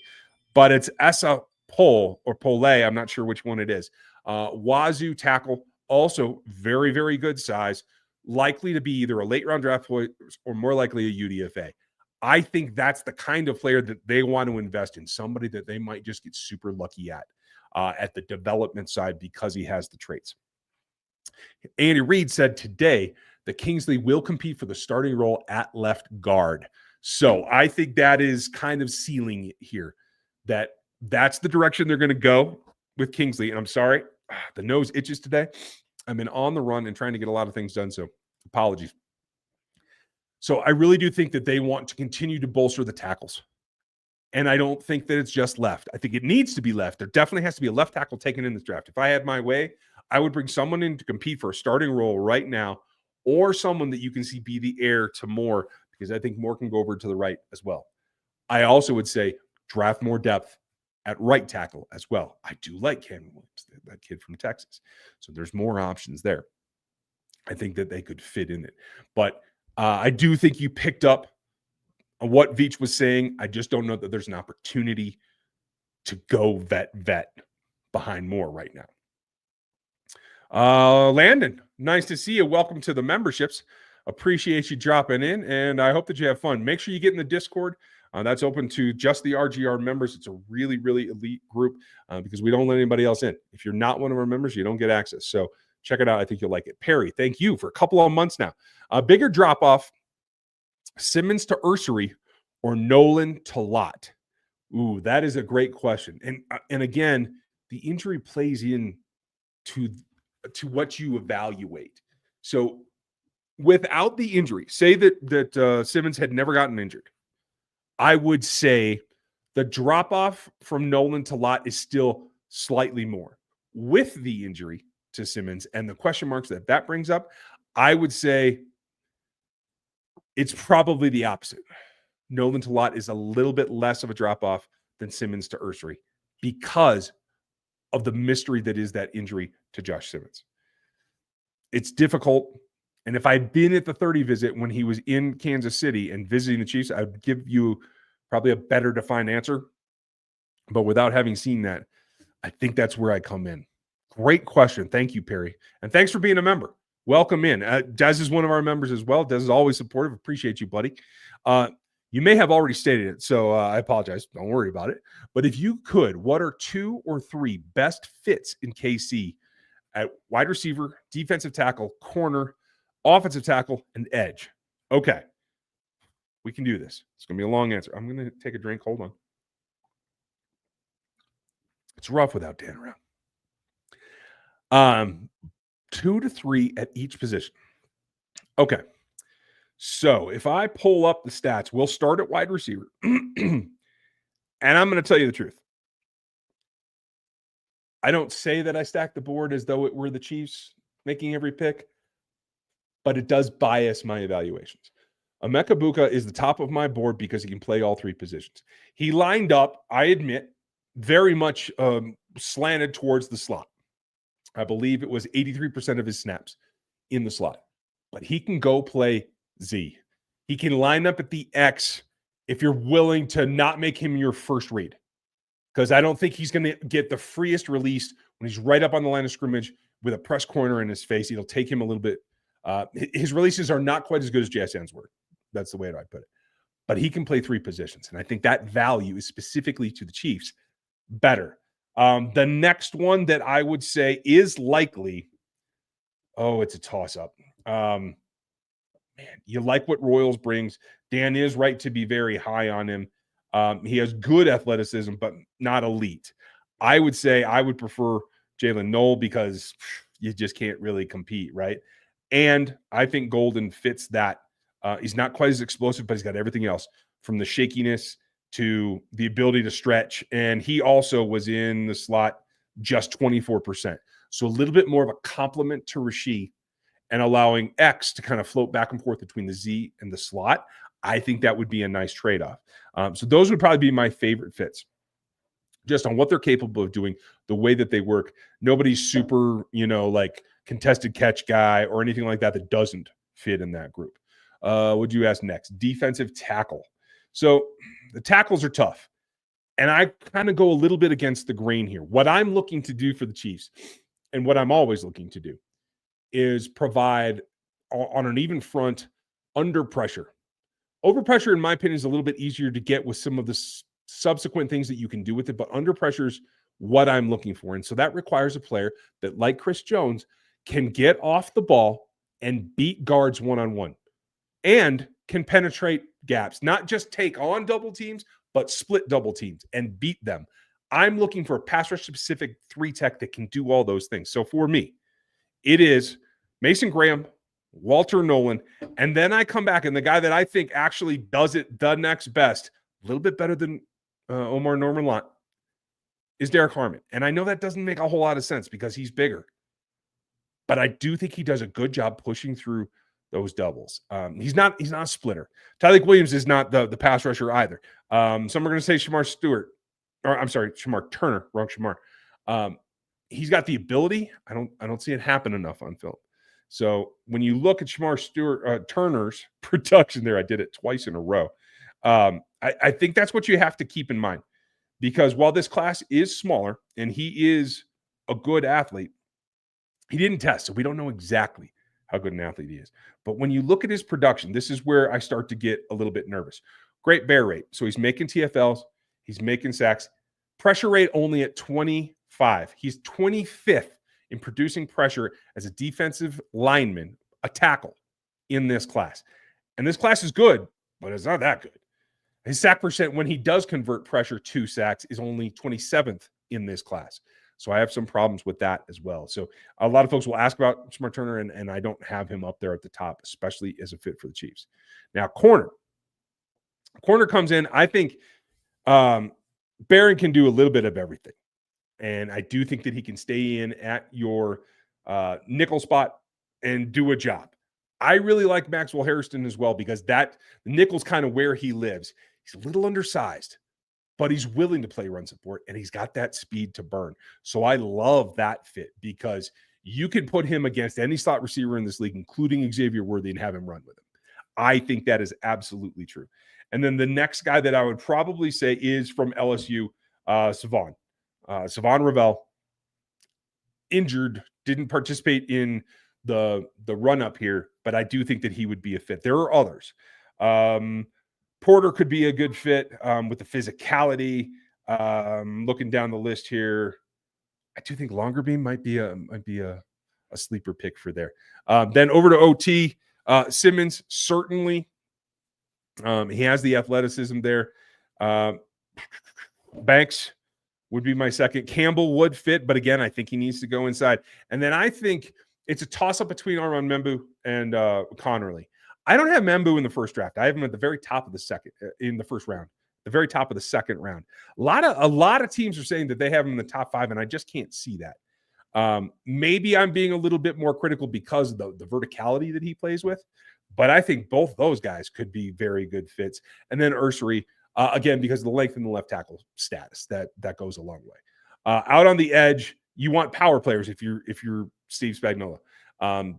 but it's Esa Pole or Pole. I'm not sure which one it is. Wazoo tackle, also very, very good size, likely to be either a late round draft choice or more likely a UDFA. I think that's the kind of player that they want to invest in, somebody that they might just get super lucky at the development side because he has the traits. Andy Reid said today that Kingsley will compete for the starting role at left guard. So I think that is kind of sealing it here, that's the direction they're going to go with Kingsley. And I'm sorry, the nose itches today. I've been on the run and trying to get a lot of things done, so apologies. So I really do think that they want to continue to bolster the tackles. And I don't think that it's just left. I think it needs to be left. There definitely has to be a left tackle taken in this draft. If I had my way, I would bring someone in to compete for a starting role right now, or someone that you can see be the heir to Moore, because I think Moore can go over to the right as well. I also would say draft more depth at right tackle as well. I do like Cameron Williams, that kid from Texas. So there's more options there. I think that they could fit in it. But I do think you picked up on what Veach was saying. I just don't know that there's an opportunity to go vet behind Moore right now. Landon, nice to see you. Welcome to the memberships. Appreciate you dropping in, and I hope that you have fun. Make sure you get in the Discord. That's open to just the RGR members. It's a really, really elite group because we don't let anybody else in. If you're not one of our members, you don't get access. So check it out. I think you'll like it. Perry, thank you for a couple of months now. A bigger drop-off, Simmons to Ursery or Nolan to Lott? Ooh, that is a great question. And again, the injury plays in to what you evaluate. So without the injury, say that Simmons had never gotten injured, I would say the drop-off from Nolan to Lott is still slightly more. With the injury to Simmons and the question marks that brings up, I would say it's probably the opposite. Nolan to Lott is a little bit less of a drop-off than Simmons to Ursery because of the mystery that is that injury to Josh Simmons. It's difficult. And if I'd been at the 30 visit when he was in Kansas City and visiting the Chiefs, I'd give you probably a better defined answer. But without having seen that, I think that's where I come in. Great question. Thank you, Perry. And thanks for being a member. Welcome in. Des is one of our members as well. Des is always supportive. Appreciate you, buddy. You may have already stated it, so I apologize. Don't worry about it. But if you could, what are 2 or 3 best fits in KC at wide receiver, defensive tackle, corner, offensive tackle, and edge? Okay. We can do this. It's going to be a long answer. I'm going to take a drink. Hold on. It's rough without Dan around. 2 to 3 at each position. Okay. So if I pull up the stats, we'll start at wide receiver. And I'm going to tell you the truth. I don't say that I stack the board as though it were the Chiefs making every pick, but it does bias my evaluations. Emeka Buka is the top of my board because he can play all 3 positions. He lined up, I admit, very much slanted towards the slot. I believe it was 83% of his snaps in the slot. But he can go play Z. He can line up at the X if you're willing to not make him your first read. Because I don't think he's going to get the freest release when he's right up on the line of scrimmage with a press corner in his face. It'll take him a little bit. His releases are not quite as good as JSN's were. That's the way I put it. But he can play 3 positions. And I think that value is specifically to the Chiefs better. The next one that I would say is likely, it's a toss-up. Man, you like what Royals brings. Dan is right to be very high on him. He has good athleticism, but not elite. I would say I would prefer Jalen Noel because you just can't really compete, right? And I think Golden fits that. He's not quite as explosive, but he's got everything else from the shakiness to the ability to stretch. And he also was in the slot just 24%. So a little bit more of a compliment to Rasheed and allowing X to kind of float back and forth between the Z and the slot. I think that would be a nice trade-off. So those would probably be my favorite fits just on what they're capable of doing, the way that they work. Nobody's super, like contested catch guy or anything like that doesn't fit in that group. What'd you ask next? Defensive tackle. So the tackles are tough. And I kind of go a little bit against the grain here. What I'm looking to do for the Chiefs and what I'm always looking to do is provide on an even front under pressure. Over pressure, in my opinion, is a little bit easier to get with some of the subsequent things that you can do with it. But under pressure is what I'm looking for. And so that requires a player that, like Chris Jones, can get off the ball and beat guards one-on-one and can penetrate gaps, not just take on double teams, but split double teams and beat them. I'm looking for a pass rush specific 3-tech that can do all those things. So for me, it is Mason Graham, Walter Nolan, and then I come back and the guy that I think actually does it the next best, a little bit better than Omar Norman-Lott, is Derek Harmon. And I know that doesn't make a whole lot of sense because he's bigger, but I do think he does a good job pushing through those doubles. He's not a splitter. Tyleik Williams is not the pass rusher either. Some are going to say Shamar Turner, wrong Shamar. He's got the ability. I don't see it happen enough on film. So when you look at Shamar Turner's production there, I did it twice in a row. I think that's what you have to keep in mind, because while this class is smaller and he is a good athlete, he didn't test, so we don't know exactly how good an athlete he is. But when you look at his production, this is where I start to get a little bit nervous. Great bear rate. So he's making TFLs. He's making sacks. Pressure rate only at 25. He's 25th in producing pressure as a defensive lineman, a tackle in this class. And this class is good, but it's not that good. His sack percent when he does convert pressure to sacks is only 27th in this class. So I have some problems with that as well. So a lot of folks will ask about Shamar Turner, and I don't have him up there at the top, especially as a fit for the Chiefs. Now, corner comes in. I think Barron can do a little bit of everything. And I do think that he can stay in at your nickel spot and do a job. I really like Maxwell Hairston as well, because that nickel's kind of where he lives. He's a little undersized, but he's willing to play run support, and he's got that speed to burn. So I love that fit, because you can put him against any slot receiver in this league, including Xavier Worthy, and have him run with him. I think that is absolutely true. And then the next guy that I would probably say is from LSU, Savon. Savon Ravel, injured, didn't participate in the run up here, but I do think that he would be a fit. There are others. Porter could be a good fit with the physicality. Looking down the list here, I do think Longerbeam might be a sleeper pick for there. Then over to OT, Simmons certainly. He has the athleticism there. Banks would be my second. Campbell would fit, but again, I think he needs to go inside. And then I think it's a toss-up between Armand Membu and Connerly. I don't have Membu in the first draft. I have him at the very top of the second in the first round, the very top of the second round. A lot of teams are saying that they have him in the top 5, and I just can't see that. Maybe I'm being a little bit more critical because of the verticality that he plays with, but I think both those guys could be very good fits. And then Ursary, again, because of the length and the left tackle status, that goes a long way. Out on the edge, you want power players if you're Steve Spagnuolo.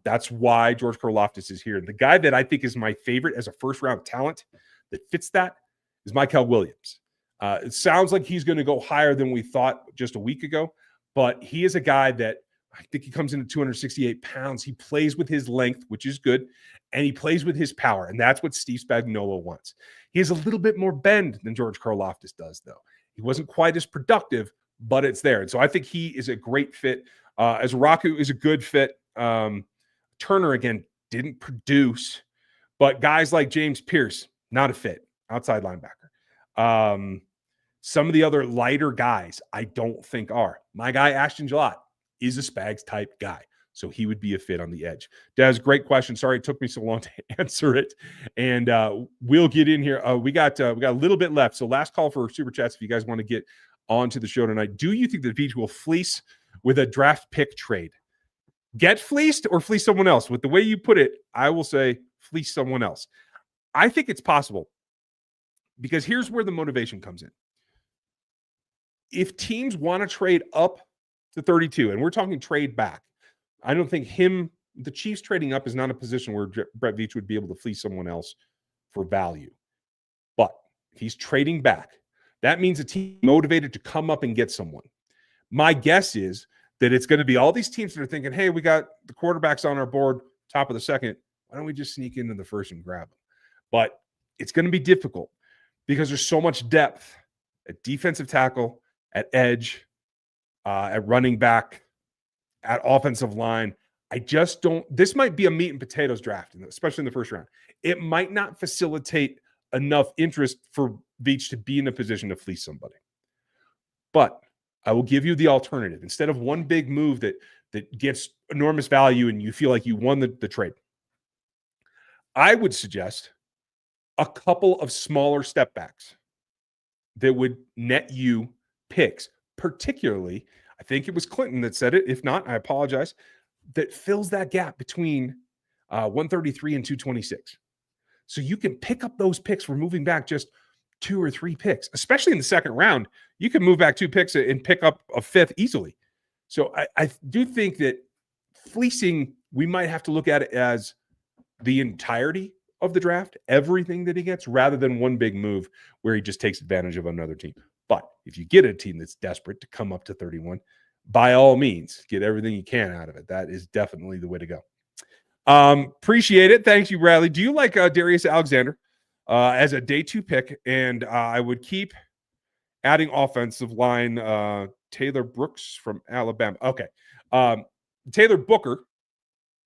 That's why George Karlaftis is here. The guy that I think is my favorite as a first-round talent that fits that is Michael Williams. It sounds like he's going to go higher than we thought just a week ago, but he is a guy that I think he comes in at 268 pounds. He plays with his length, which is good, and he plays with his power, and that's what Steve Spagnuolo wants. He has a little bit more bend than George Karlaftis does, though. He wasn't quite as productive, but it's there. And so I think he is a great fit. As Raku is a good fit. Turner, again, didn't produce, but guys like James Pierce, not a fit, outside linebacker. Some of the other lighter guys, I don't think are. My guy, Ashton Gillott, is a Spags type guy, so he would be a fit on the edge. Des, great question. Sorry it took me so long to answer it, and we'll get in here. We got a little bit left, so last call for super chats if you guys want to get onto the show tonight. Do you think the Beach will fleece with a draft pick trade? Get fleeced or fleece someone else? With the way you put it, I will say fleece someone else. I think it's possible because here's where the motivation comes in. If teams want to trade up to 32, and we're talking trade back, I don't think the Chiefs trading up is not a position where Brett Veach would be able to fleece someone else for value. But if he's trading back, that means a team motivated to come up and get someone. My guess is that it's going to be all these teams that are thinking, hey, we got the quarterbacks on our board, top of the second. Why don't we just sneak into the first and grab them? But it's going to be difficult because there's so much depth at defensive tackle, at edge, at running back, at offensive line. I just don't. This might be a meat and potatoes draft, especially in the first round. It might not facilitate enough interest for Veach to be in a position to fleece somebody. But I will give you the alternative. Instead of one big move that gets enormous value and you feel like you won the trade, I would suggest a couple of smaller step backs that would net you picks, particularly, I think it was Clinton that said it. If not, I apologize, that fills that gap between 133 and 226. So you can pick up those picks for moving back just 2 or 3 picks, especially in the second round. You can move back 2 picks and pick up a 5th easily. So I do think that fleecing, we might have to look at it as the entirety of the draft, everything that he gets, rather than one big move where he just takes advantage of another team. But if you get a team that's desperate to come up to 31, by all means, get everything you can out of it. That is definitely the way to go. Appreciate it. Thank you, Bradley. Do you like Darius Alexander as a day 2 pick? And I would keep adding offensive line Taylor Brooks from Alabama. Okay. Tyler Booker,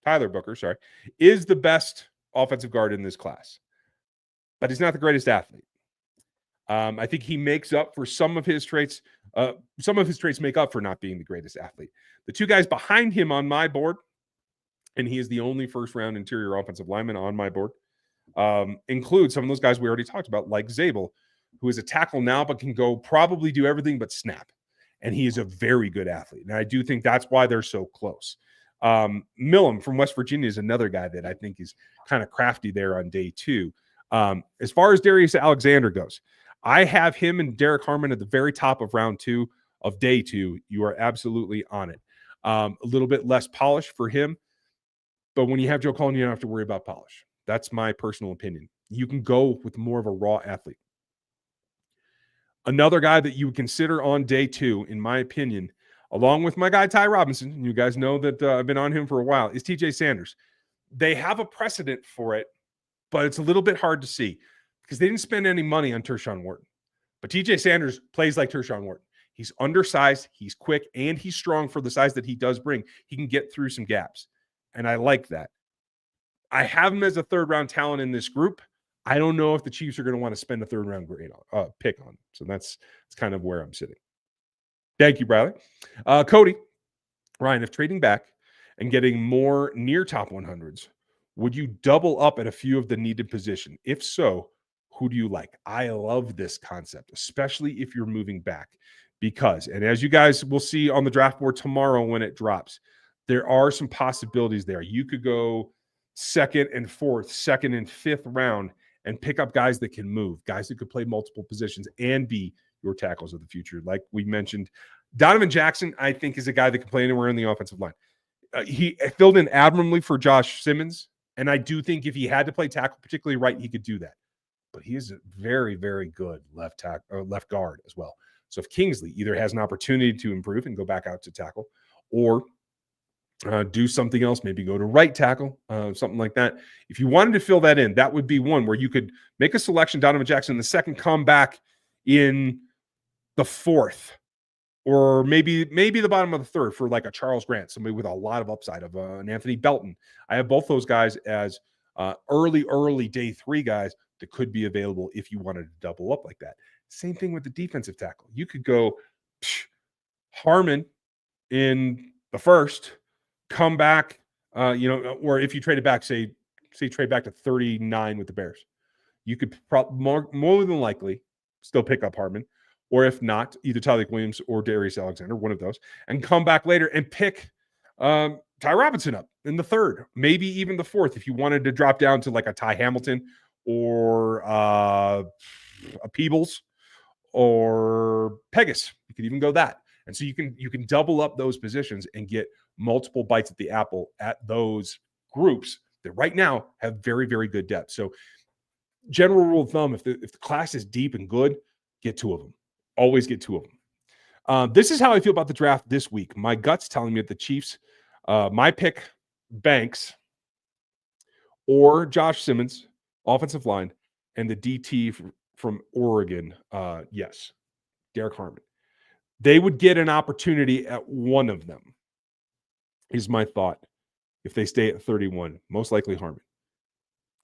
sorry, is the best offensive guard in this class, but he's not the greatest athlete. I think he makes up for some of his traits. Some of his traits make up for not being the greatest athlete. The 2 guys behind him on my board, and he is the only first-round interior offensive lineman on my board, include some of those guys we already talked about, like Zabel, who is a tackle now but can go probably do everything but snap. And he is a very good athlete. And I do think that's why they're so close. Millam from West Virginia is another guy that I think is kind of crafty there on day 2. As far as Darius Alexander goes, I have him and Derek Harmon at the very top of round 2 of day 2. You are absolutely on it. A little bit less polish for him, but when you have Joe Cullen, you don't have to worry about polish. That's my personal opinion. You can go with more of a raw athlete. Another guy that you would consider on day 2, in my opinion, along with my guy Ty Robinson, you guys know that I've been on him for a while, is TJ Sanders. They have a precedent for it, but it's a little bit hard to see because they didn't spend any money on Tershawn Wharton. But TJ Sanders plays like Tershawn Wharton. He's undersized, he's quick, and he's strong for the size that he does bring. He can get through some gaps, and I like that. I have him as a third-round talent in this group. I don't know if the Chiefs are going to want to spend a third-round pick on. So that's kind of where I'm sitting. Thank you, Bradley. Cody, Ryan, if trading back and getting more near top 100s, would you double up at a few of the needed position? If so, who do you like? I love this concept, especially if you're moving back because, and as you guys will see on the draft board tomorrow when it drops, there are some possibilities there. You could go second and fourth, second and fifth round and pick up guys that can move, guys that could play multiple positions and be your tackles of the future. Like we mentioned, Donovan Jackson, I think, is a guy that can play anywhere in the offensive line. He filled in admirably for Josh Simmons, and I do think if he had to play tackle, particularly right, he could do that. But he is a very, very good left guard as well. So if Kingsley either has an opportunity to improve and go back out to tackle, or do something else, maybe go to right tackle, something like that. If you wanted to fill that in, that would be one where you could make a selection, Donovan Jackson in the second, come back in the fourth, or maybe the bottom of the third for like a Charles Grant, somebody with a lot of upside, of an Anthony Belton. I have both those guys as early day 3 guys that could be available if you wanted to double up like that. Same thing with the defensive tackle. You could go Harmon in the first, come back, or if you traded back, say trade back to 39 with the Bears, you could more than likely still pick up Harmon, or if not, either Tyler Williams or Darius Alexander, one of those, and come back later and pick Ty Robinson up in the third, maybe even the fourth, if you wanted to drop down to like a Ty Hamilton or a Peebles or Pegas. You could even go that. And so you can double up those positions and get multiple bites at the apple at those groups that right now have very, very good depth. So general rule of thumb, if the class is deep and good, get 2 of them. Always get 2 of them. This is how I feel about the draft this week. My gut's telling me that the Chiefs, my pick, Banks or Josh Simmons, offensive line, and the DT from Oregon, yes, Derek Harmon. They would get an opportunity at one of them, is my thought, if they stay at 31. Most likely Harmon.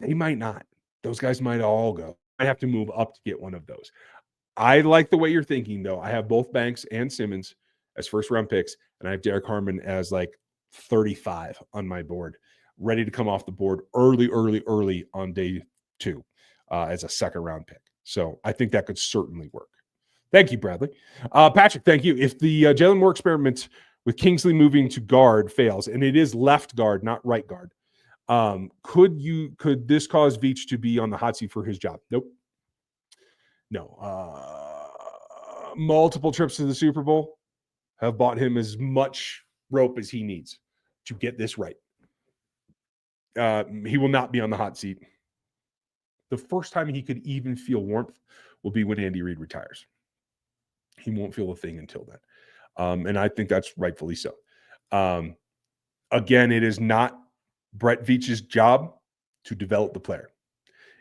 They might not. Those guys might all go. I have to move up to get one of those. I like the way you're thinking, though. I have both Banks and Simmons as first-round picks, and I have Derek Harmon as like 35 on my board, ready to come off the board early on day 2 as a second-round pick. So I think that could certainly work. Thank you, Bradley. Patrick, thank you. If the Jalen Moore experiment with Kingsley moving to guard fails, and it is left guard, not right guard, could this cause Veach to be on the hot seat for his job? Nope. No. Multiple trips to the Super Bowl have bought him as much rope as he needs to get this right. He will not be on the hot seat. The first time he could even feel warmth will be when Andy Reid retires. He won't feel a thing until then. And I think that's rightfully so. Again, it is not Brett Veach's job to develop the player.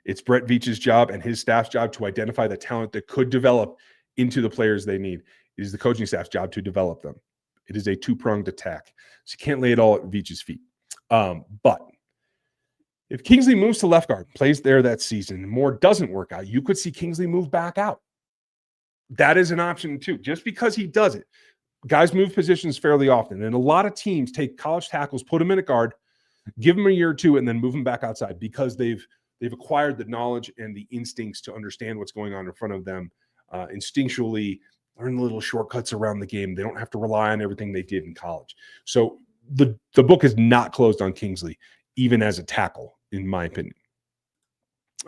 It's Brett Veach's job and his staff's job to identify the talent that could develop into the players they need. It is the coaching staff's job to develop them. It is a 2-pronged attack. So you can't lay it all at Veach's feet. But if Kingsley moves to left guard, plays there that season, Moore doesn't work out, you could see Kingsley move back out. That is an option too. Just because he does it, guys move positions fairly often. And a lot of teams take college tackles, put them in a guard, give them a year or 2, and then move them back outside because they've acquired the knowledge and the instincts to understand what's going on in front of them, instinctually learn the little shortcuts around the game. They don't have to rely on everything they did in college. So the book is not closed on Kingsley, even as a tackle, in my opinion.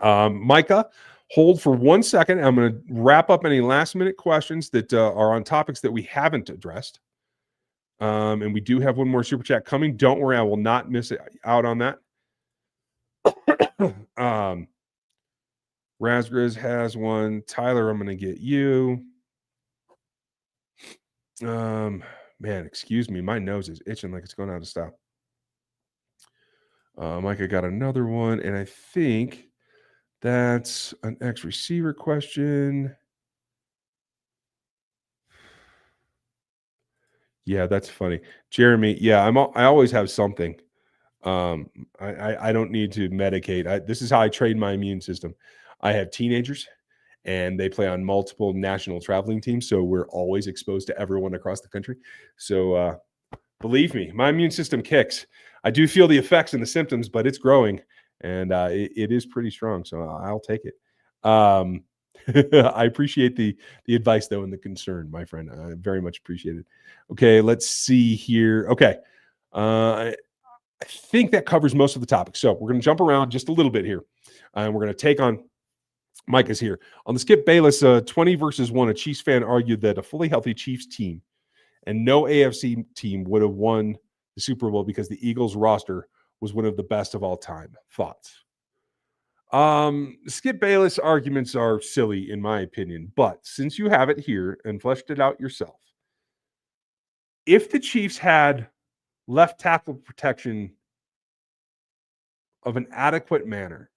Micah, hold for 1 second. I'm going to wrap up any last-minute questions that are on topics that we haven't addressed. And we do have one more super chat coming. Don't worry, I will not miss out on that. Razgriz has one. Tyler, I'm going to get you. Man, excuse me. My nose is itching like it's going out of style. Micah got another one, and I think that's an ex-receiver question. Yeah, that's funny. Jeremy, yeah, I always have something. I don't need to medicate. This is how I train my immune system. I have teenagers and they play on multiple national traveling teams. So we're always exposed to everyone across the country. So believe me, my immune system kicks. I do feel the effects and the symptoms, but it's growing and it is pretty strong. So I'll take it. I appreciate the advice though and the concern, my friend. I very much appreciate it. Okay, let's see here. Okay. I think that covers most of the topics. So we're going to jump around just a little bit here. And we're going to take on Micah's here. On the Skip Bayless 20 versus 1, a Chiefs fan argued that a fully healthy Chiefs team and no AFC team would have won the Super Bowl because the Eagles roster was one of the best of all time. Thoughts? Skip Bayless arguments are silly in my opinion, but since you have it here and fleshed it out yourself, if the Chiefs had left tackle protection of an adequate manner,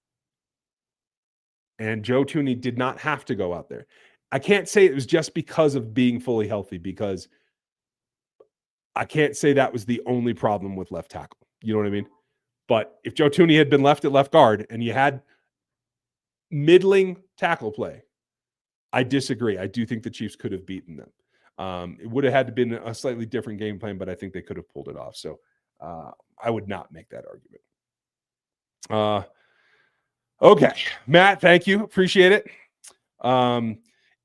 and Joe Thuney did not have to go out there. I can't say it was just because of being fully healthy, because I can't say that was the only problem with left tackle. You know what I mean? But if Joe Thuney had been left at left guard and you had middling tackle play, I disagree. I do think the Chiefs could have beaten them. It would have had to been a slightly different game plan, but I think they could have pulled it off. So I would not make that argument. Okay, Matt, thank you. Appreciate it.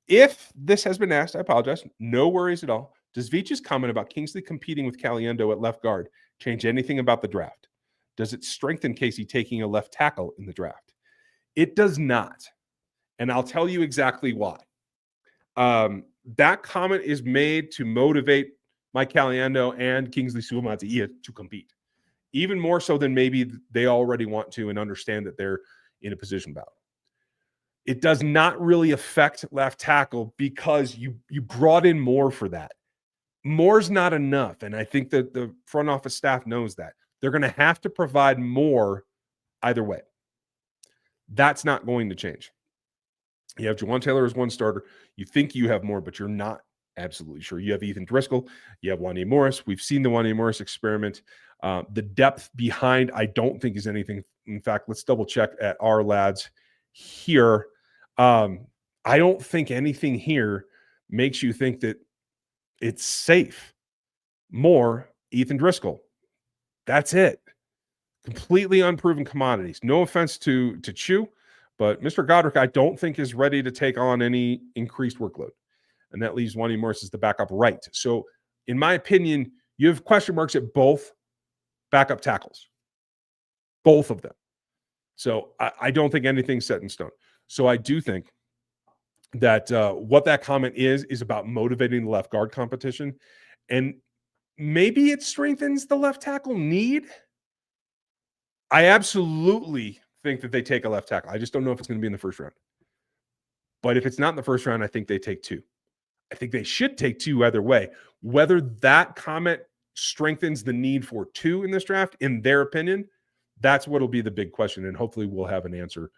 If this has been asked, I apologize. No worries at all. Does Veach's comment about Kingsley competing with Caliendo at left guard change anything about the draft? Does it strengthen Casey taking a left tackle in the draft? It does not. And I'll tell you exactly why. That comment is made to motivate Mike Caliendo and Kingsley Suamataia to compete. Even more so than maybe they already want to and understand that they're in a position battle. It does not really affect left tackle because you brought in more for that. More's not enough. And I think that the front office staff knows that. They're going to have to provide more either way. That's not going to change. You have Jawan Taylor as one starter. You think you have more, but you're not absolutely sure. You have Ethan Driscoll. You have Wanya Morris. We've seen the Wanya Morris experiment. The depth behind, I don't think is anything. In fact, let's double check at our lads here. I don't think anything here makes you think that it's safe. More Ethan Driscoll. That's it. Completely unproven commodities. No offense to Chew, but Mr. Godric, I don't think is ready to take on any increased workload. And that leaves Wanya Morris as the backup right. So, in my opinion, you have question marks at both backup tackles. Both of them. So, I don't think anything's set in stone. So, I do think that what that comment is about motivating the left guard competition. And maybe it strengthens the left tackle need. I absolutely think that they take a left tackle. I just don't know if it's going to be in the first round. But if it's not in the first round, I think they take two. I think they should take two either way. Whether that comment strengthens the need for two in this draft, in their opinion, that's what will be the big question. And hopefully we'll have an answer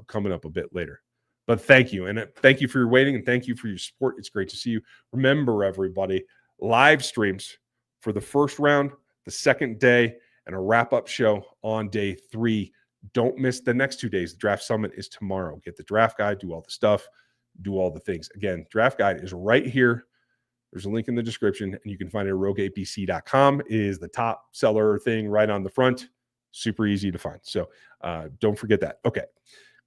coming up a bit later. But thank you. And thank you for your waiting and thank you for your support. It's great to see you. Remember, everybody, live streams for the first round, the second day, and a wrap-up show on day 3. Don't miss the next 2 days. The draft summit is tomorrow. Get the draft guide, do all the stuff, do all the things. Again, draft guide is right here. There's a link in the description, and you can find it at rogue8bc.com. It is the top seller thing right on the front. Super easy to find. So don't forget that. Okay.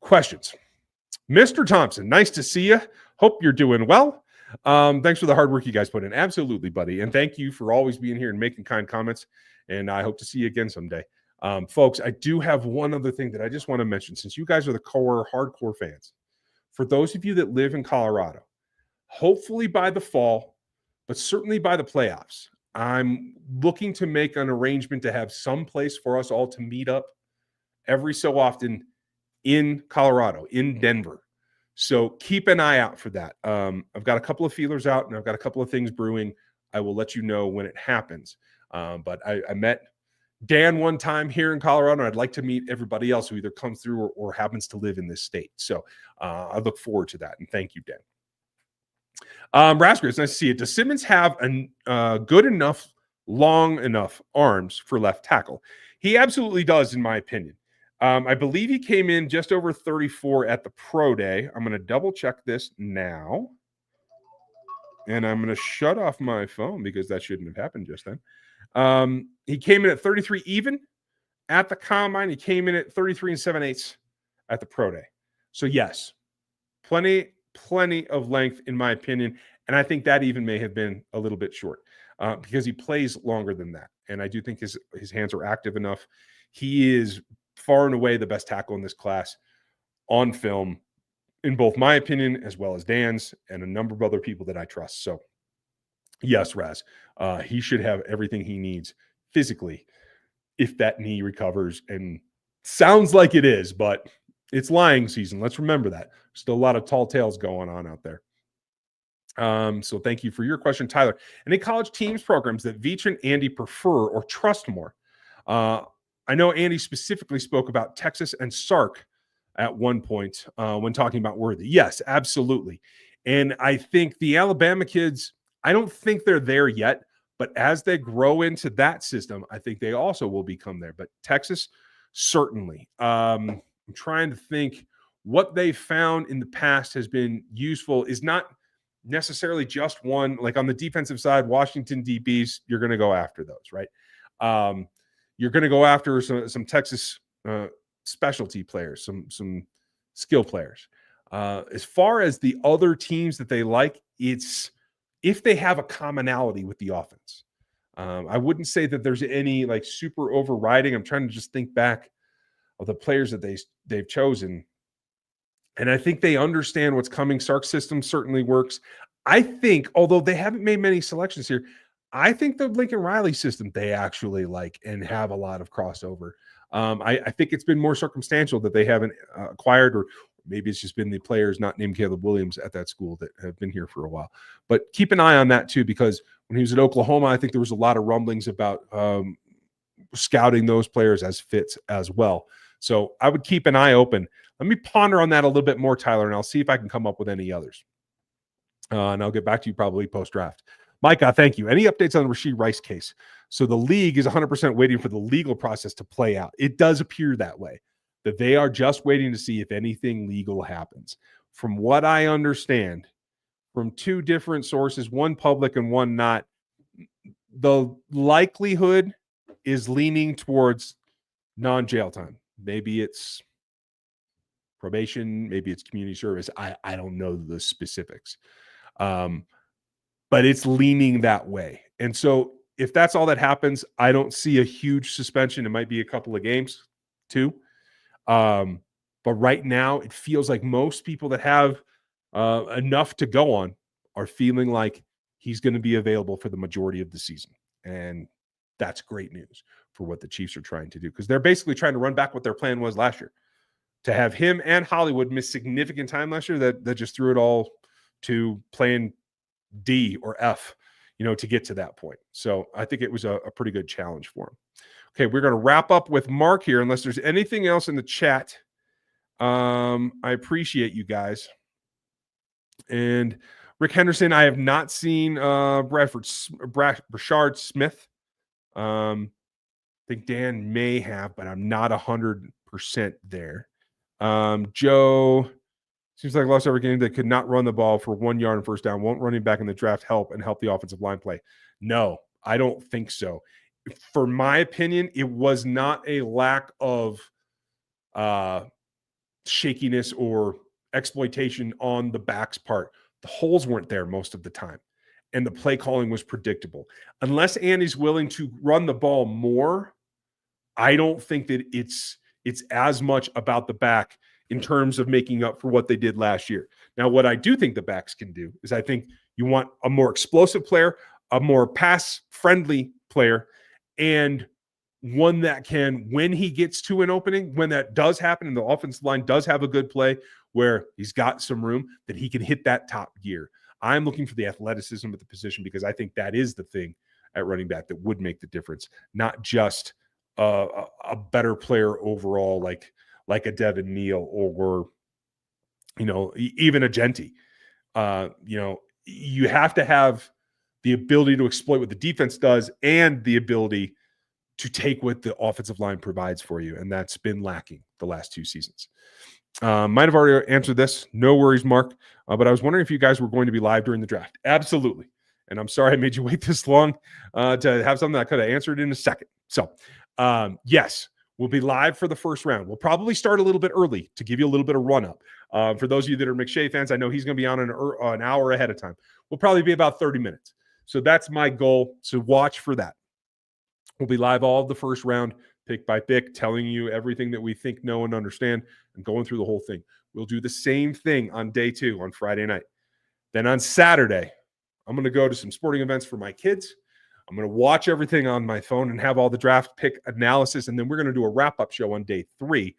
Questions. Mr. Thompson, nice to see you. Hope you're doing well. Thanks for the hard work you guys put in. Absolutely, buddy. And thank you for always being here and making kind comments. And I hope to see you again someday. Folks, I do have one other thing that I just want to mention. Since you guys are the core hardcore fans, for those of you that live in Colorado, hopefully by the fall, but certainly by the playoffs, I'm looking to make an arrangement to have some place for us all to meet up every so often in Colorado, in Denver. So keep an eye out for that. I've got a couple of feelers out, and I've got a couple of things brewing. I will let you know when it happens. But I met Dan one time here in Colorado. I'd like to meet everybody else who either comes through or happens to live in this state. So I look forward to that. And thank you, Dan. Raspberry, it's nice to see it. Does Simmons have a good enough, long enough arms for left tackle? He absolutely does, in my opinion. I believe he came in just over 34 at the pro day. I'm going to double check this now. And I'm going to shut off my phone because that shouldn't have happened just then. He came in at 33 even at the combine. He came in at 33 7/8 at the pro day. So yes, plenty of length in my opinion. And I think that even may have been a little bit short because he plays longer than that. And I do think his hands are active enough. He is far and away the best tackle in this class on film, in both my opinion as well as Dan's and a number of other people that I trust. So yes, Raz, he should have everything he needs physically if that knee recovers, and sounds like it is, but it's lying season. Let's remember that. Still a lot of tall tales going on out there. So thank you for your question, Tyler. Any college teams programs that Veach and Andy prefer or trust more? I know Andy specifically spoke about Texas and Sark at one point when talking about Worthy. Yes, absolutely. And I think the Alabama kids, I don't think they're there yet, but as they grow into that system, I think they also will become there. But Texas, certainly. I'm trying to think what they found in the past has been useful is not necessarily just one. Like on the defensive side, Washington DBs, you're going to go after those, right? You're going to go after some Texas specialty players, some skill players. As far as the other teams that they like, it's if they have a commonality with the offense. I wouldn't say that there's any like super overriding. I'm trying to just think back of the players that they've chosen. And I think they understand what's coming. Sark's system certainly works. I think, although they haven't made many selections here, I think the Lincoln Riley system they actually like and have a lot of crossover. I think it's been more circumstantial that they haven't acquired, or maybe it's just been the players not named Caleb Williams at that school that have been here for a while. But keep an eye on that too, because when he was at Oklahoma, I think there was a lot of rumblings about scouting those players as fits as well. So I would keep an eye open. Let me ponder on that a little bit more, Tyler, and I'll see if I can come up with any others. And I'll get back to you probably post-draft. Micah, thank you. Any updates on the Rashee Rice case? So the league is 100% waiting for the legal process to play out. It does appear that way, that they are just waiting to see if anything legal happens. From what I understand, from two different sources, one public and one not, the likelihood is leaning towards non-jail time. Maybe it's probation, maybe it's community service. I don't know the specifics. But it's leaning that way. And so if that's all that happens, I don't see a huge suspension. It might be a couple of games too. But right now it feels like most people that have enough to go on are feeling like he's going to be available for the majority of the season. And that's great news for what the Chiefs are trying to do, because they're basically trying to run back what their plan was last year. To have him and Hollywood miss significant time last year, that just threw it all to playing D or F, to get to that point. So I think it was a pretty good challenge for him. Okay, we're going to wrap up with Mark here, unless there's anything else in the chat. I appreciate you guys. And Rick Henderson, I have not seen Brashard Smith. I think Dan may have, but I'm not 100% there. Joe, seems like lost every game that could not run the ball for 1 yard and first down. Won't running back in the draft help the offensive line play? No, I don't think so. For my opinion, it was not a lack of shakiness or exploitation on the back's part. The holes weren't there most of the time, and the play calling was predictable. Unless Andy's willing to run the ball more, I don't think that it's as much about the back in terms of making up for what they did last year. Now, what I do think the backs can do is I think you want a more explosive player, a more pass-friendly player, and one that can, when he gets to an opening, when that does happen and the offensive line does have a good play where he's got some room, that he can hit that top gear. I'm looking for the athleticism at the position because I think that is the thing at running back that would make the difference, not just a better player overall, like a Devin Neal or even a Genty. You have to have the ability to exploit what the defense does and the ability to take what the offensive line provides for you. And that's been lacking the last 2 seasons. Might have already answered this. No worries, Mark. But I was wondering if you guys were going to be live during the draft. Absolutely. And I'm sorry I made you wait this long to have something that I could have answered in a second. So, yes, we'll be live for the first round. We'll probably start a little bit early to give you a little bit of run-up. For those of you that are McShay fans, I know he's going to be on an hour ahead of time. We'll probably be about 30 minutes. So that's my goal. So watch for that. We'll be live all of the first round, pick by pick, telling you everything that we think, know, and understand, and going through the whole thing. We'll do the same thing on day 2 on Friday night. Then on Saturday, I'm going to go to some sporting events for my kids. I'm going to watch everything on my phone and have all the draft pick analysis, and then we're going to do a wrap-up show on day 3,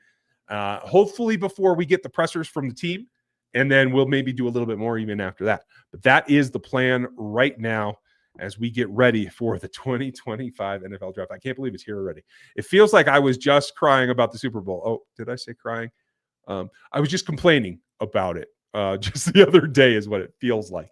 hopefully before we get the pressers from the team, and then we'll maybe do a little bit more even after that. But that is the plan right now as we get ready for the 2025 NFL Draft. I can't believe it's here already. It feels like I was just crying about the Super Bowl. Oh, did I say crying? I was just complaining about it just the other day is what it feels like.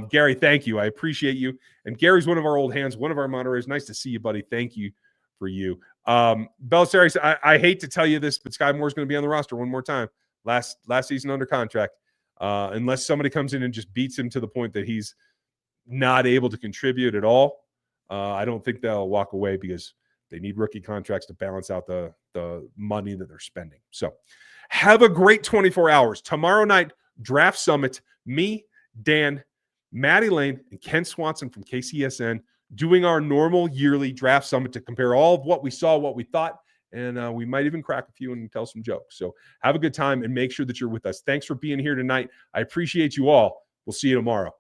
Gary, thank you. I appreciate you. And Gary's one of our old hands, one of our moderators. Nice to see you, buddy. Thank you for you. Belisarius, I hate to tell you this, but Sky Moore's going to be on the roster one more time. Last season under contract. Unless somebody comes in and just beats him to the point that he's not able to contribute at all, I don't think they'll walk away because they need rookie contracts to balance out the money that they're spending. So have a great 24 hours. Tomorrow night, Draft Summit, me, Dan, Maddie Lane, and Ken Swanson from KCSN doing our normal yearly Draft Summit to compare all of what we saw, what we thought, and we might even crack a few and tell some jokes. So have a good time and make sure that you're with us. Thanks for being here tonight. I appreciate you all. We'll see you tomorrow.